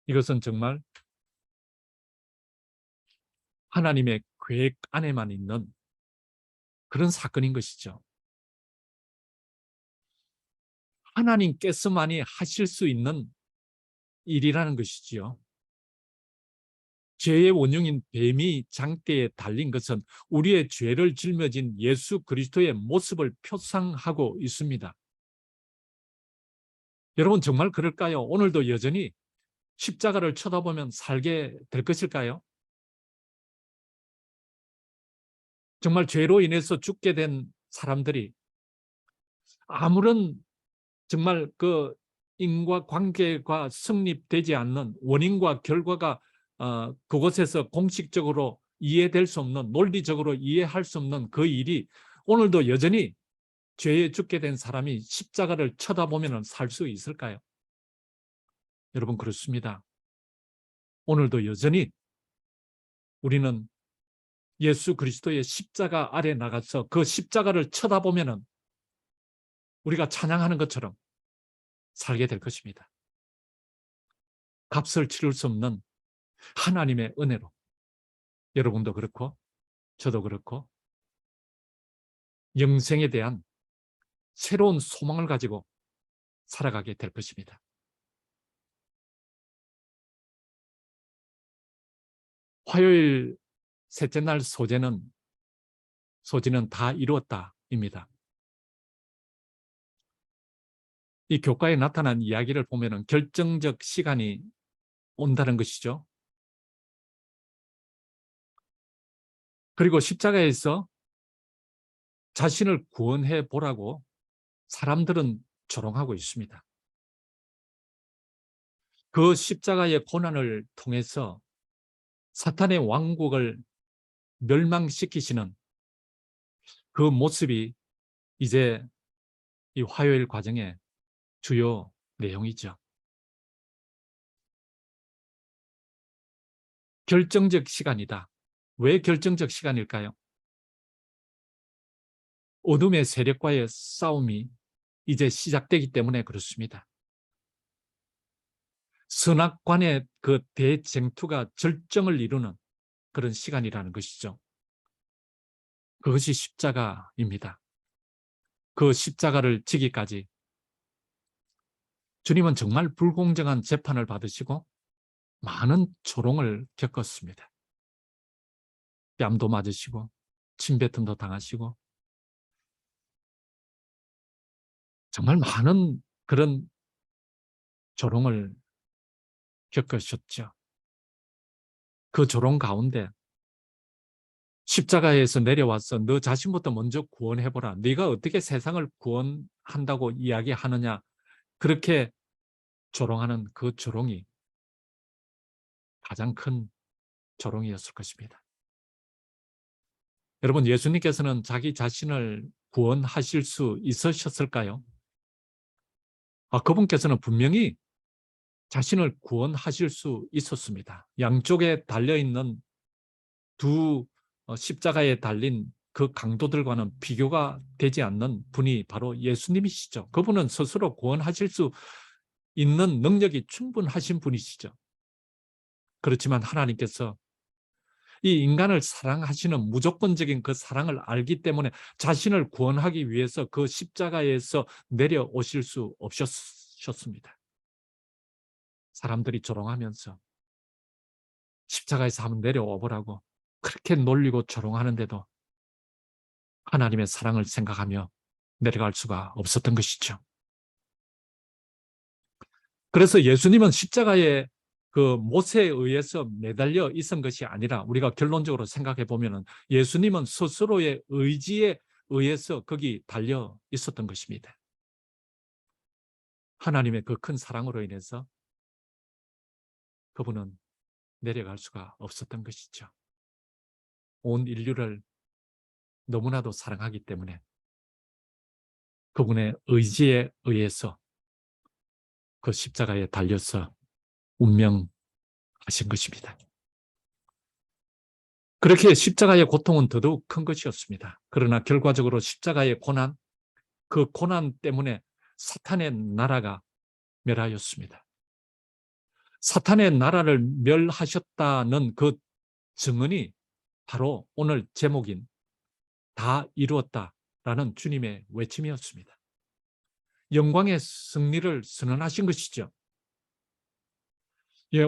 이것은 정말 하나님의 계획 안에만 있는 그런 사건인 것이죠. 하나님께서만이 하실 수 있는 일이라는 것이지요. 죄의 원흉인 뱀이 장대에 달린 것은 우리의 죄를 짊어진 예수 그리스도의 모습을 표상하고 있습니다. 여러분 정말 그럴까요? 오늘도 여전히 십자가를 쳐다보면 살게 될 것일까요? 정말 죄로 인해서 죽게 된 사람들이 아무런 정말 그 인과관계가 성립되지 않는 원인과 결과가 그곳에서 공식적으로 이해될 수 없는, 논리적으로 이해할 수 없는 그 일이 오늘도 여전히 죄에 죽게 된 사람이 십자가를 쳐다보면 살 수 있을까요? 여러분 그렇습니다. 오늘도 여전히 우리는 예수 그리스도의 십자가 아래 나가서 그 십자가를 쳐다보면 우리가 찬양하는 것처럼 살게 될 것입니다. 값을 치를 수 없는 하나님의 은혜로 여러분도 그렇고 저도 그렇고 영생에 대한 새로운 소망을 가지고 살아가게 될 것입니다. 화요일 셋째 날 소지는 다 이루었다입니다. 이 교과에 나타난 이야기를 보면 결정적 시간이 온다는 것이죠. 그리고 십자가에서 자신을 구원해 보라고 사람들은 조롱하고 있습니다. 그 십자가의 고난을 통해서 사탄의 왕국을 멸망시키시는 그 모습이 이제 이 화요일 과정의 주요 내용이죠. 결정적 시간이다. 왜 결정적 시간일까요? 어둠의 세력과의 싸움이 이제 시작되기 때문에 그렇습니다. 선악관의 그 대쟁투가 절정을 이루는 그런 시간이라는 것이죠. 그것이 십자가입니다. 그 십자가를 지기까지 주님은 정말 불공정한 재판을 받으시고 많은 조롱을 겪었습니다. 뺨도 맞으시고 침뱉음도 당하시고 정말 많은 그런 조롱을 겪으셨죠. 그 조롱 가운데 십자가에서 내려와서 너 자신부터 먼저 구원해보라. 네가 어떻게 세상을 구원한다고 이야기하느냐. 그렇게 조롱하는 그 조롱이 가장 큰 조롱이었을 것입니다. 여러분, 예수님께서는 자기 자신을 구원하실 수 있으셨을까요? 그분께서는 분명히 자신을 구원하실 수 있었습니다. 양쪽에 달려있는 두 십자가에 달린 그 강도들과는 비교가 되지 않는 분이 바로 예수님이시죠. 그분은 스스로 구원하실 수 있는 능력이 충분하신 분이시죠. 그렇지만 하나님께서 이 인간을 사랑하시는 무조건적인 그 사랑을 알기 때문에 자신을 구원하기 위해서 그 십자가에서 내려오실 수 없으셨습니다. 사람들이 조롱하면서 십자가에서 한번 내려와 보라고 그렇게 놀리고 조롱하는데도 하나님의 사랑을 생각하며 내려갈 수가 없었던 것이죠. 그래서 예수님은 십자가에 그 못에 의해서 매달려 있은 것이 아니라 우리가 결론적으로 생각해 보면 예수님은 스스로의 의지에 의해서 거기 달려 있었던 것입니다. 하나님의 그 큰 사랑으로 인해서 그분은 내려갈 수가 없었던 것이죠. 온 인류를 너무나도 사랑하기 때문에 그분의 의지에 의해서 그 십자가에 달려서 운명하신 것입니다. 그렇게 십자가의 고통은 더더욱 큰 것이었습니다. 그러나 결과적으로 십자가의 고난, 그 고난 때문에 사탄의 나라가 멸하였습니다. 사탄의 나라를 멸하셨다는 그 증언이 바로 오늘 제목인 다 이루었다라는 주님의 외침이었습니다. 영광의 승리를 선언하신 것이죠.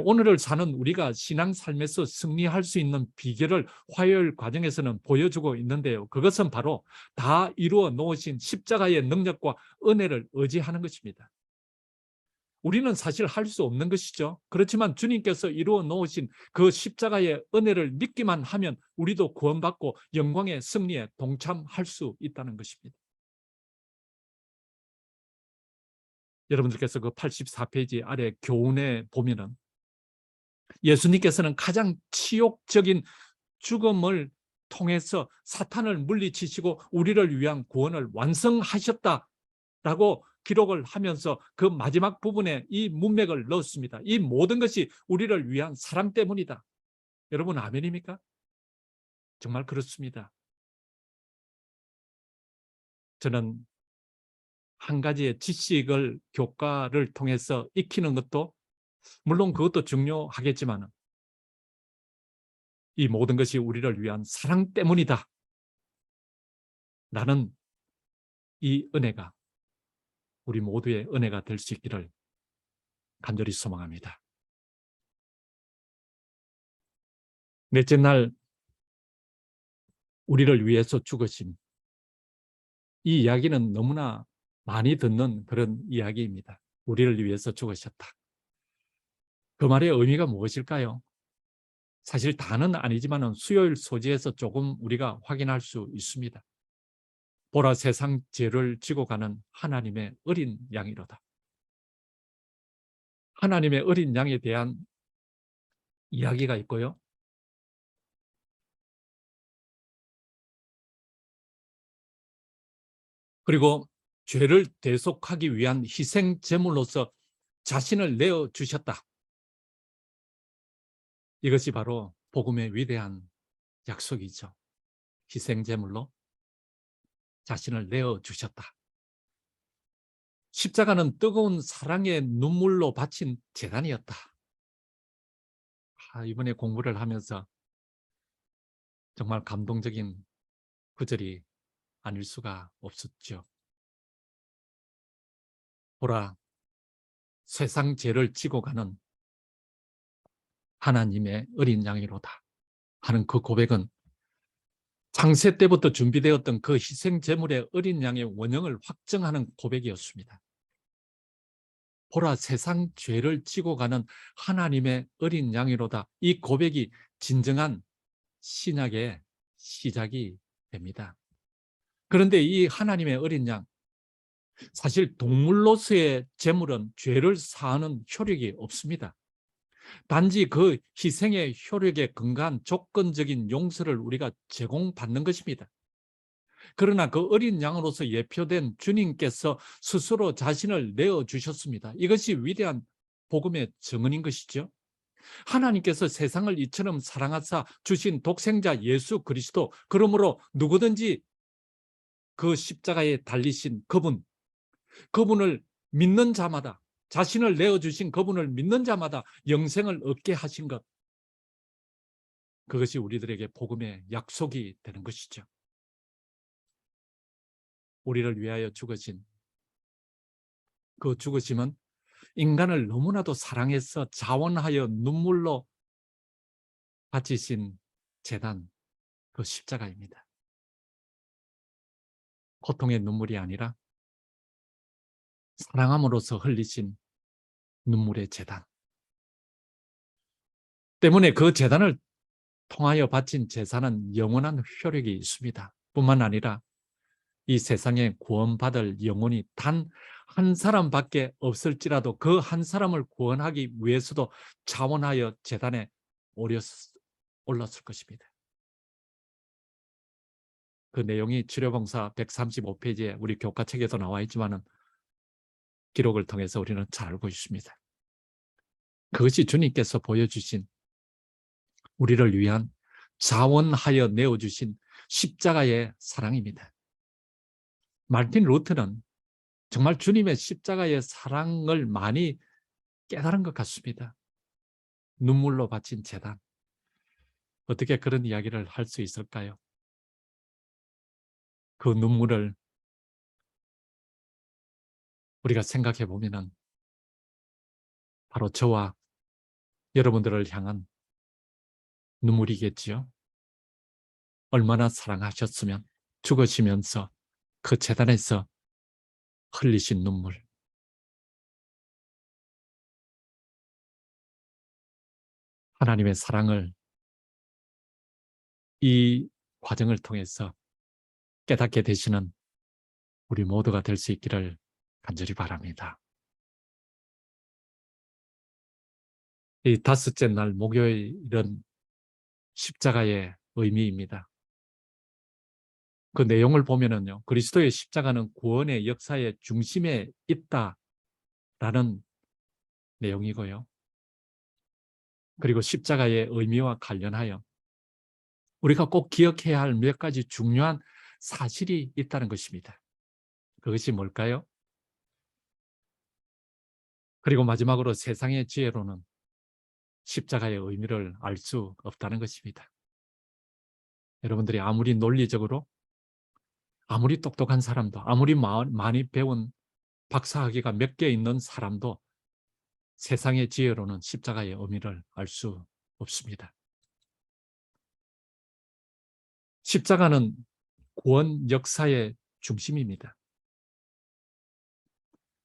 오늘을 사는 우리가 신앙 삶에서 승리할 수 있는 비결을 화요일 과정에서는 보여주고 있는데요. 그것은 바로 다 이루어 놓으신 십자가의 능력과 은혜를 의지하는 것입니다. 우리는 사실 할 수 없는 것이죠. 그렇지만 주님께서 이루어 놓으신 그 십자가의 은혜를 믿기만 하면 우리도 구원받고 영광의 승리에 동참할 수 있다는 것입니다. 여러분들께서 그 84페이지 아래 교훈에 보면은 예수님께서는 가장 치욕적인 죽음을 통해서 사탄을 물리치시고 우리를 위한 구원을 완성하셨다라고 기록을 하면서 그 마지막 부분에 이 문맥을 넣었습니다. 이 모든 것이 우리를 위한 사랑 때문이다. 여러분 아멘입니까? 정말 그렇습니다. 저는 한 가지의 지식을 교과를 통해서 익히는 것도 물론 그것도 중요하겠지만 이 모든 것이 우리를 위한 사랑 때문이다. 라는 이 은혜가 우리 모두의 은혜가 될 수 있기를 간절히 소망합니다. 넷째 날 우리를 위해서 죽으심. 이 이야기는 너무나 많이 듣는 그런 이야기입니다. 우리를 위해서 죽으셨다. 그 말의 의미가 무엇일까요? 사실 다는 아니지만 수요일 소지에서 조금 우리가 확인할 수 있습니다. 보라 세상 죄를 지고 가는 하나님의 어린 양이로다. 하나님의 어린 양에 대한 이야기가 있고요. 그리고 죄를 대속하기 위한 희생 제물로서 자신을 내어 주셨다. 이것이 바로 복음의 위대한 약속이죠. 희생 제물로 자신을 내어 주셨다. 십자가는 뜨거운 사랑의 눈물로 바친 제단이었다. 이번에 공부를 하면서 정말 감동적인 구절이 아닐 수가 없었죠. 보라, 세상 죄를 지고 가는 하나님의 어린 양이로다 하는 그 고백은 창세 때부터 준비되었던 그 희생 제물의 어린 양의 원형을 확정하는 고백이었습니다. 보라, 세상 죄를 지고 가는 하나님의 어린 양이로다. 이 고백이 진정한 신약의 시작이 됩니다. 그런데 이 하나님의 어린 양, 사실 동물로서의 제물은 죄를 사하는 효력이 없습니다. 단지 그 희생의 효력에 근거한 조건적인 용서를 우리가 제공받는 것입니다. 그러나 그 어린 양으로서 예표된 주님께서 스스로 자신을 내어주셨습니다. 이것이 위대한 복음의 증언인 것이죠. 하나님께서 세상을 이처럼 사랑하사 주신 독생자 예수 그리스도, 그러므로 누구든지 그 십자가에 달리신 그분을 믿는 자마다, 자신을 내어주신 그분을 믿는 자마다 영생을 얻게 하신 것, 그것이 우리들에게 복음의 약속이 되는 것이죠. 우리를 위하여 죽으신 그 죽으심은 인간을 너무나도 사랑해서 자원하여 눈물로 바치신 제단, 그 십자가입니다. 고통의 눈물이 아니라 사랑함으로써 흘리신 눈물의 제단 때문에 그 제단을 통하여 바친 제사는 영원한 효력이 있습니다. 뿐만 아니라 이 세상에 구원받을 영혼이 단 한 사람밖에 없을지라도 그 한 사람을 구원하기 위해서도 자원하여 제단에 올랐을 것입니다. 그 내용이 치료봉사 135페이지에 우리 교과책에도 나와 있지만 기록을 통해서 우리는 잘 알고 있습니다. 그것이 주님께서 보여주신 우리를 위한 자원하여 내어주신 십자가의 사랑입니다. 마르틴 루터는 정말 주님의 십자가의 사랑을 많이 깨달은 것 같습니다. 눈물로 바친 제단. 어떻게 그런 이야기를 할 수 있을까요? 그 눈물을 우리가 생각해 보면은 바로 저와 여러분들을 향한 눈물이겠지요. 얼마나 사랑하셨으면 죽으시면서 그 제단에서 흘리신 눈물. 하나님의 사랑을 이 과정을 통해서 깨닫게 되시는 우리 모두가 될 수 있기를 간절히 바랍니다. 이 다섯째 날 목요일은 십자가의 의미입니다. 그 내용을 보면은요, 그리스도의 십자가는 구원의 역사의 중심에 있다라는 내용이고요. 그리고 십자가의 의미와 관련하여 우리가 꼭 기억해야 할 몇 가지 중요한 사실이 있다는 것입니다. 그것이 뭘까요? 그리고 마지막으로 세상의 지혜로는 십자가의 의미를 알 수 없다는 것입니다. 여러분들이 아무리 논리적으로, 아무리 똑똑한 사람도, 아무리 많이 배운 박사학위가 몇 개 있는 사람도 세상의 지혜로는 십자가의 의미를 알 수 없습니다. 십자가는 구원 역사의 중심입니다.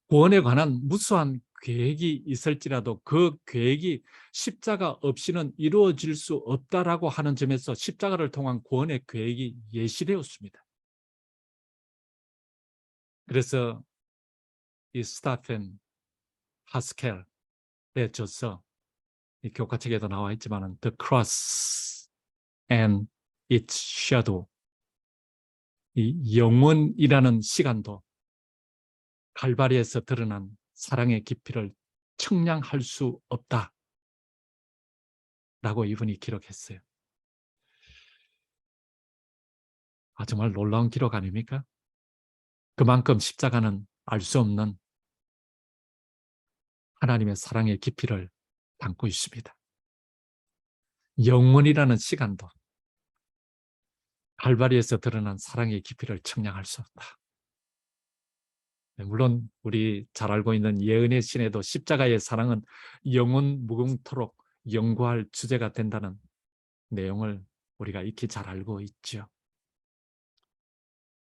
구원에 관한 무수한 계획이 있을지라도 그 계획이 십자가 없이는 이루어질 수 없다라고 하는 점에서 십자가를 통한 구원의 계획이 예시되었습니다. 그래서 이 스타펜 하스켈의 저서, 이 교과책에도 나와 있지만 The Cross and its Shadow, 이 영원이라는 시간도 갈바리에서 드러난 사랑의 깊이를 측량할 수 없다 라고 이분이 기록했어요. 정말 놀라운 기록 아닙니까? 그만큼 십자가는 알 수 없는 하나님의 사랑의 깊이를 담고 있습니다. 영원이라는 시간도 갈바리에서 드러난 사랑의 깊이를 측량할 수 없다. 물론 우리 잘 알고 있는 예언의 신에도 십자가의 사랑은 영원 무궁토록 연구할 주제가 된다는 내용을 우리가 익히 잘 알고 있죠.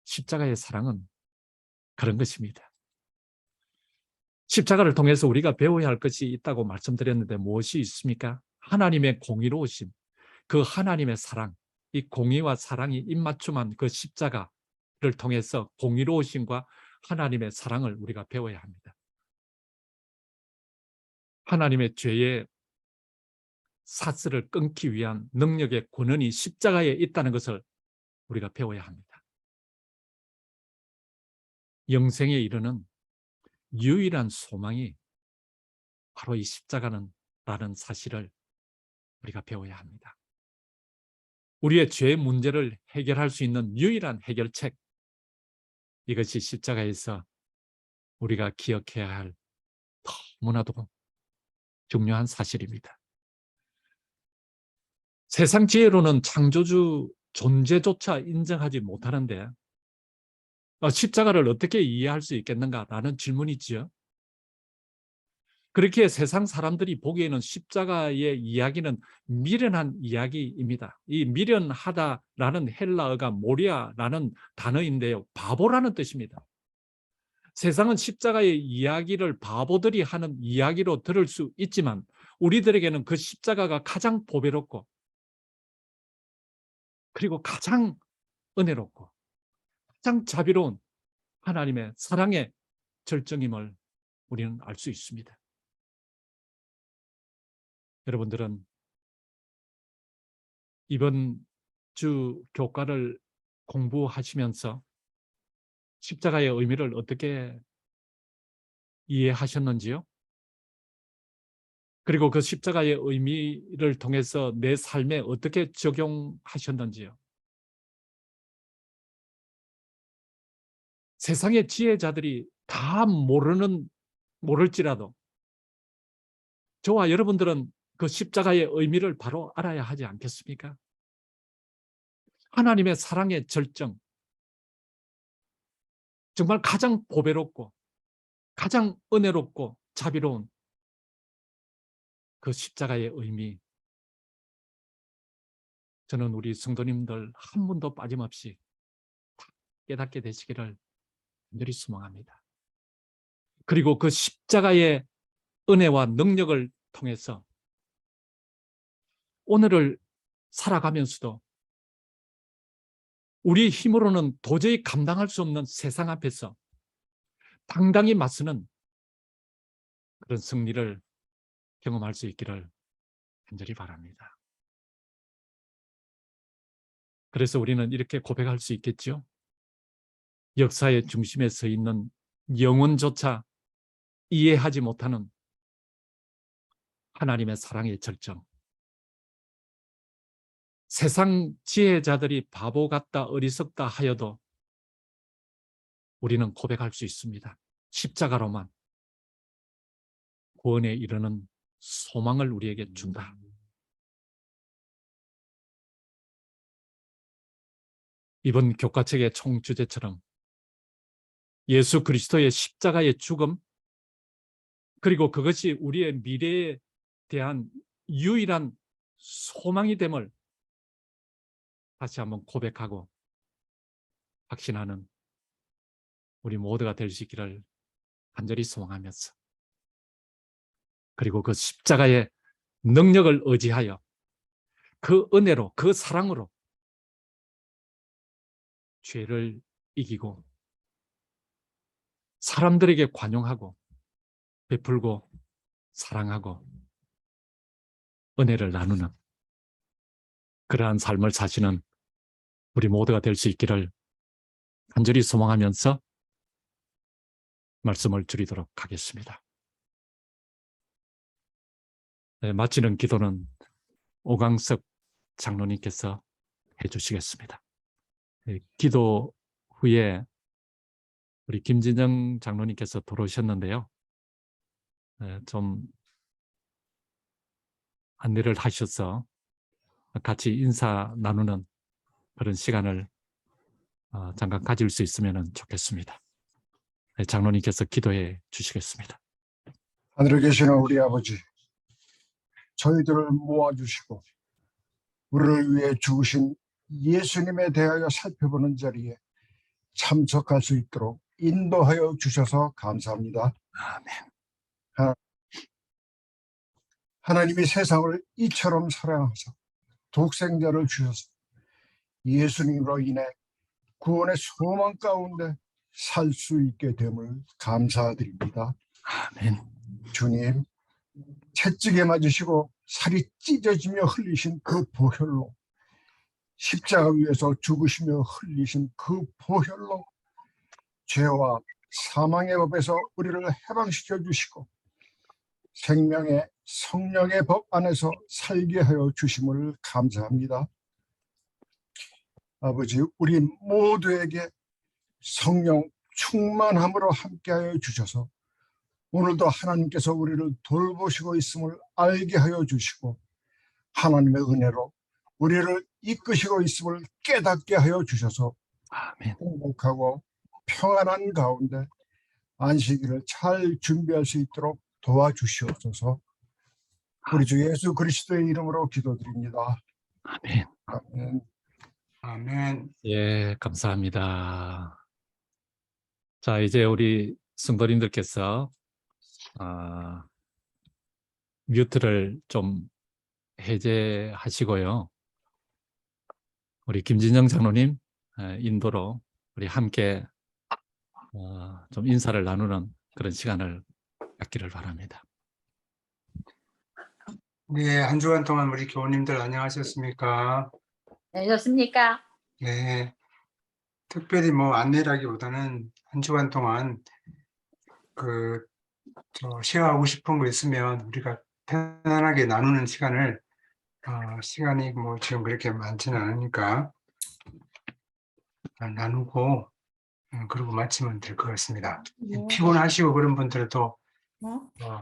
십자가의 사랑은 그런 것입니다. 십자가를 통해서 우리가 배워야 할 것이 있다고 말씀드렸는데 무엇이 있습니까? 하나님의 공의로우심, 그 하나님의 사랑, 이 공의와 사랑이 입맞춤한 그 십자가를 통해서 공의로우심과 하나님의 사랑을 우리가 배워야 합니다. 하나님의 죄의 사슬을 끊기 위한 능력의 권한이 십자가에 있다는 것을 우리가 배워야 합니다. 영생에 이르는 유일한 소망이 바로 이 십자가는 라는 사실을 우리가 배워야 합니다. 우리의 죄 문제를 해결할 수 있는 유일한 해결책, 이것이 십자가에서 우리가 기억해야 할 너무나도 중요한 사실입니다. 세상 지혜로는 창조주 존재조차 인정하지 못하는데 십자가를 어떻게 이해할 수 있겠는가라는 질문이지요. 그렇게 세상 사람들이 보기에는 십자가의 이야기는 미련한 이야기입니다. 이 미련하다라는 헬라어가 모리아라는 단어인데요, 바보라는 뜻입니다. 세상은 십자가의 이야기를 바보들이 하는 이야기로 들을 수 있지만 우리들에게는 그 십자가가 가장 보배롭고 그리고 가장 은혜롭고 가장 자비로운 하나님의 사랑의 절정임을 우리는 알 수 있습니다. 여러분들은 이번 주 교과를 공부하시면서 십자가의 의미를 어떻게 이해하셨는지요? 그리고 그 십자가의 의미를 통해서 내 삶에 어떻게 적용하셨는지요? 세상의 지혜자들이 다 모를지라도 저와 여러분들은 그 십자가의 의미를 바로 알아야 하지 않겠습니까? 하나님의 사랑의 절정, 정말 가장 보배롭고 가장 은혜롭고 자비로운 그 십자가의 의미, 저는 우리 성도님들 한 분도 빠짐없이 깨닫게 되시기를 간절히 소망합니다. 그리고 그 십자가의 은혜와 능력을 통해서 오늘을 살아가면서도 우리 힘으로는 도저히 감당할 수 없는 세상 앞에서 당당히 맞서는 그런 승리를 경험할 수 있기를 간절히 바랍니다. 그래서 우리는 이렇게 고백할 수 있겠죠. 역사의 중심에 서 있는 영혼조차 이해하지 못하는 하나님의 사랑의 절정. 세상 지혜자들이 바보 같다 어리석다 하여도 우리는 고백할 수 있습니다. 십자가로만 구원에 이르는 소망을 우리에게 준다. 이번 교과책의 총주제처럼 예수 그리스도의 십자가의 죽음, 그리고 그것이 우리의 미래에 대한 유일한 소망이 됨을 다시 한번 고백하고 확신하는 우리 모두가 될 수 있기를 간절히 소망하면서, 그리고 그 십자가의 능력을 의지하여 그 은혜로, 그 사랑으로 죄를 이기고 사람들에게 관용하고 베풀고 사랑하고 은혜를 나누는 그러한 삶을 사시는 우리 모두가 될 수 있기를 간절히 소망하면서 말씀을 드리도록 하겠습니다. 네, 마치는 기도는 오광석 장로님께서 해주시겠습니다. 네, 기도 후에 우리 김진영 장로님께서 들어오셨는데요. 네, 좀 안내를 하셔서 같이 인사 나누는 그런 시간을 잠깐 가질 수 있으면 좋겠습니다. 네, 장로님께서 기도해 주시겠습니다. 하늘에 계시는 우리 아버지, 저희들을 모아주시고 우리를 위해 죽으신 예수님에 대하여 살펴보는 자리에 참석할 수 있도록 인도하여 주셔서 감사합니다. 아멘. 하나님이 세상을 이처럼 사랑하사 독생자를 주셔서 예수님으로 인해 구원의 소망 가운데 살 수 있게 됨을 감사드립니다. 아멘. 주님, 채찍에 맞으시고 살이 찢어지며 흘리신 그 보혈로, 십자가 위에서 죽으시며 흘리신 그 보혈로 죄와 사망의 법에서 우리를 해방시켜 주시고 생명의 성령의 법 안에서 살게 하여 주심을 감사합니다. 아버지, 우리 모두에게 성령 충만함으로 함께하여 주셔서 오늘도 하나님께서 우리를 돌보시고 있음을 알게 하여 주시고 하나님의 은혜로 우리를 이끄시고 있음을 깨닫게 하여 주셔서 아멘. 행복하고 평안한 가운데 안식일을 잘 준비할 수 있도록 도와주시옵소서. 우리 주 예수 그리스도의 이름으로 기도드립니다. 아멘. 아멘. 아멘. 예, 감사합니다. 자, 이제 우리 성도님들께서 뮤트를 좀 해제하시고요. 우리 김진영 장로님 인도로 우리 함께 좀 인사를 나누는 그런 시간을 갖기를 바랍니다. 네, 한 주간 동안 우리 교우님들 안녕하셨습니까? 네, 좋습니까? 네, 특별히 뭐 안내라기보다는 한 주간 동안 쉐어하고 싶은 거 있으면 우리가 편안하게 나누는 시간을 시간이 뭐 지금 그렇게 많지는 않으니까 나누고 그리고 마치면 될 것 같습니다. 피곤하시고 그런 분들도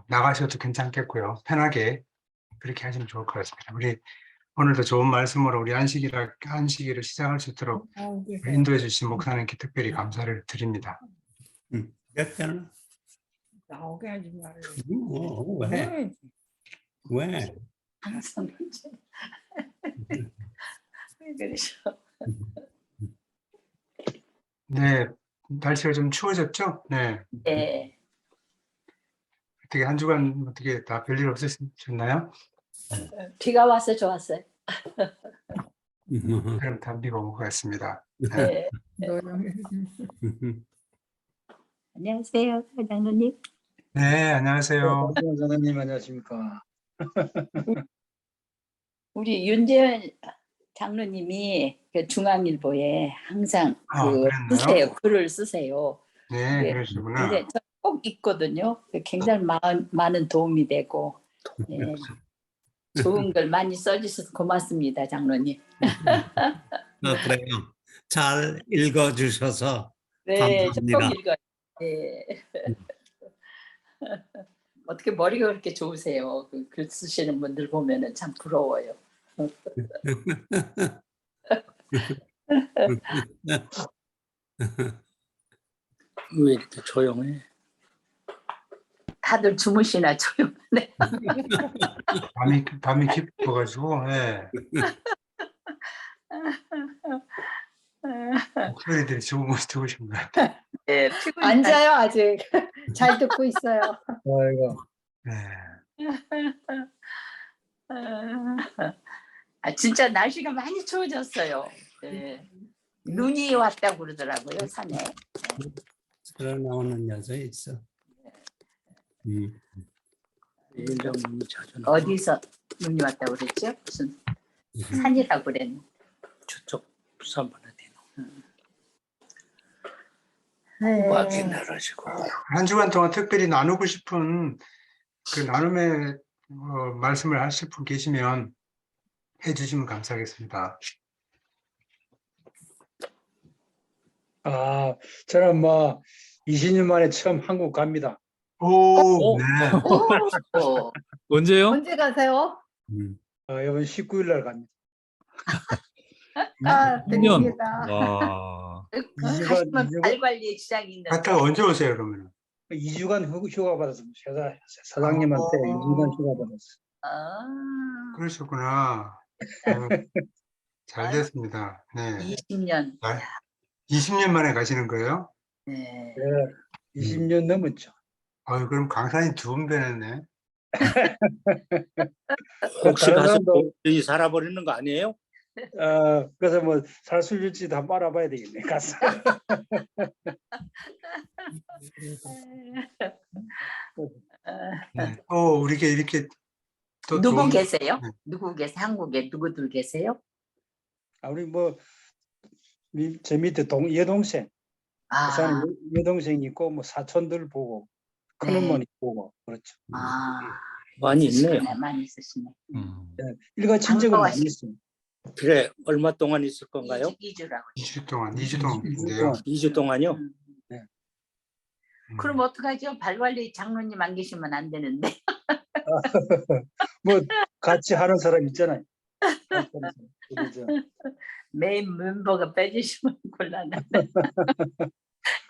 나가셔도 괜찮겠고요. 편하게 그렇게 하시면 좋을 것 같습니다. 우리 오늘도 좋은 말씀으로 우리 안식일을 시작할 수 있도록 인도해 주신 목사님께 특별히 감사를 드립니다. 몇 개는? 나오게 하지 말고. 왜? 항상 왜 그러셔? 네, 날씨가 좀 추워졌죠? 네. 네. 어떻게 한 주간 어떻게 다 별일 없으셨나요? 비가 와서 좋았어요. 그럼 담비가 온 것 같습니다. 네. 안녕하세요, 장로님. 네, 안녕하세요. 장로님 안녕하십니까? 우리 윤재현 장로님이 그 중앙일보에 항상 그랬나요? 쓰세요. 글을 쓰세요. 네, 네. 그러시구나. 근데 저 꼭 있거든요. 굉장히 많은 도움이 되고 좋은 글 많이 써주셔서 고맙습니다, 장로님. 그래요. 잘 읽어주셔서 네, 감사합니다. 꼭 읽어요. 네. 어떻게 머리가 그렇게 좋으세요? 그 글 쓰시는 분들 보면은 참 부러워요. 왜 이렇게 조용해? 다들 주무시나 조용하네. 밤이 깊어가지고, 예. 목소리들이 좋으신 것 같아요. 네, 피곤해. 앉아요 아직. 잘 듣고 있어요. 아이고, 네. 아, 진짜 날씨가 많이 추워졌어요. 네. 눈이 왔다고 그러더라고요, 산에. 새로 나오는 여자 있어. 위원장님이 자주 나와. 어디서 눈이 왔다고 그랬죠? 무슨 산이라고 그랬는데. 저쪽 부산 바다대로 네. 음악이 내려지고. 한 주간 동안 특별히 나누고 싶은 그 나눔의 말씀을 하실 분 계시면 해주시면 감사하겠습니다. 아, 저는 뭐 20년 만에 처음 한국 갑니다. 오, 네. 오, 언제요? 언제 가세요? 이번 19일 날 갑니다. 아, 년. 드립니다. 와. 가시면 이주간- 발 관리에 지장이 있는데. 갔다가 언제 오세요, 그러면? 2주간 휴가 받았습니다. 사장님한테 2주간 휴가 받았어요. 아, 그러셨구나. 아유, 잘 됐습니다. 네. 20년. 20년 만에 가시는 거예요? 네. 네, 20년 넘었죠. 아유, 그럼 강산이 2번 변했네. 혹시 다른 가서 사람도- 여기 살아버리는 거 아니에요? 그래서 뭐 살 수 있을지 다 알아봐야 되겠네. 가서. 네. 이렇게 또 누구 좋은- 계세요? 네. 누구 계세요? 한국에 누구들 계세요? 우리 뭐 제 밑에 여동생, 아, 부산에 여동생이 있고 뭐 사촌들 보고 큰 네. 어머니 보고 그렇죠. 아, 많이 있네요. 있으시네, 많이 있으시네. 일가 친척은 반가워. 많이 있어요. 그래, 얼마 동안 있을 건가요? 2주라고. 2주 동안 계신데요. 2주 동안요? 그럼 어떡하죠? 발 관리 장로님 안 계시면 안 되는데. 뭐 같이 하는 사람 있잖아요. 같이 하는 사람. 우리 저 메인 멤버가 빼주시면 곤란해.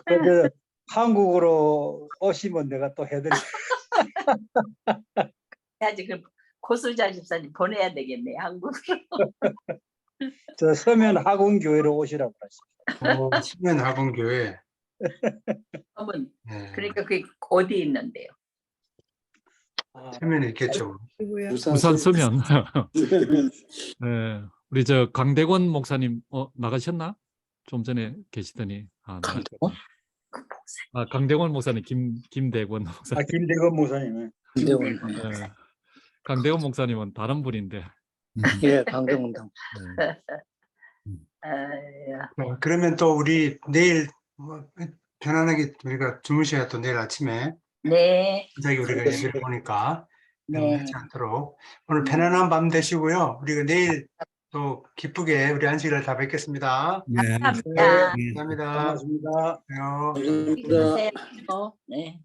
그래서 한국으로 오시면 내가 또 해드릴게요. 지금 고수자 집사님 보내야 되겠네, 한국으로. 저 서면 학원교회로 오시라고 하시죠. 신년 학원교회. 그러면 네. 그러니까 그게 어디 있는데요? 서면에 있겠죠. 부산 서면. 네. 우리 저 강대권 목사님 나가셨나? 좀 전에 계시더니. 강대권? 강대권 목사님 김대권 목사님. 김대건 목사님. 강대원. 네. 강대권 목사님은 다른 분인데. 예, 강대원당. 그러면 또 우리 내일 편안하게 우리가 주무셔야 또 내일 아침에 네. 갑자기 우리가 얘기를 보니까 네. 하지 않도록 오늘 편안한 밤 되시고요. 우리가 내일 또 기쁘게 우리 안식일을 다 뵙겠습니다. 감사합니다. 감사합니다. 반갑습니다. 안녕. 안녕히 계세요. 네.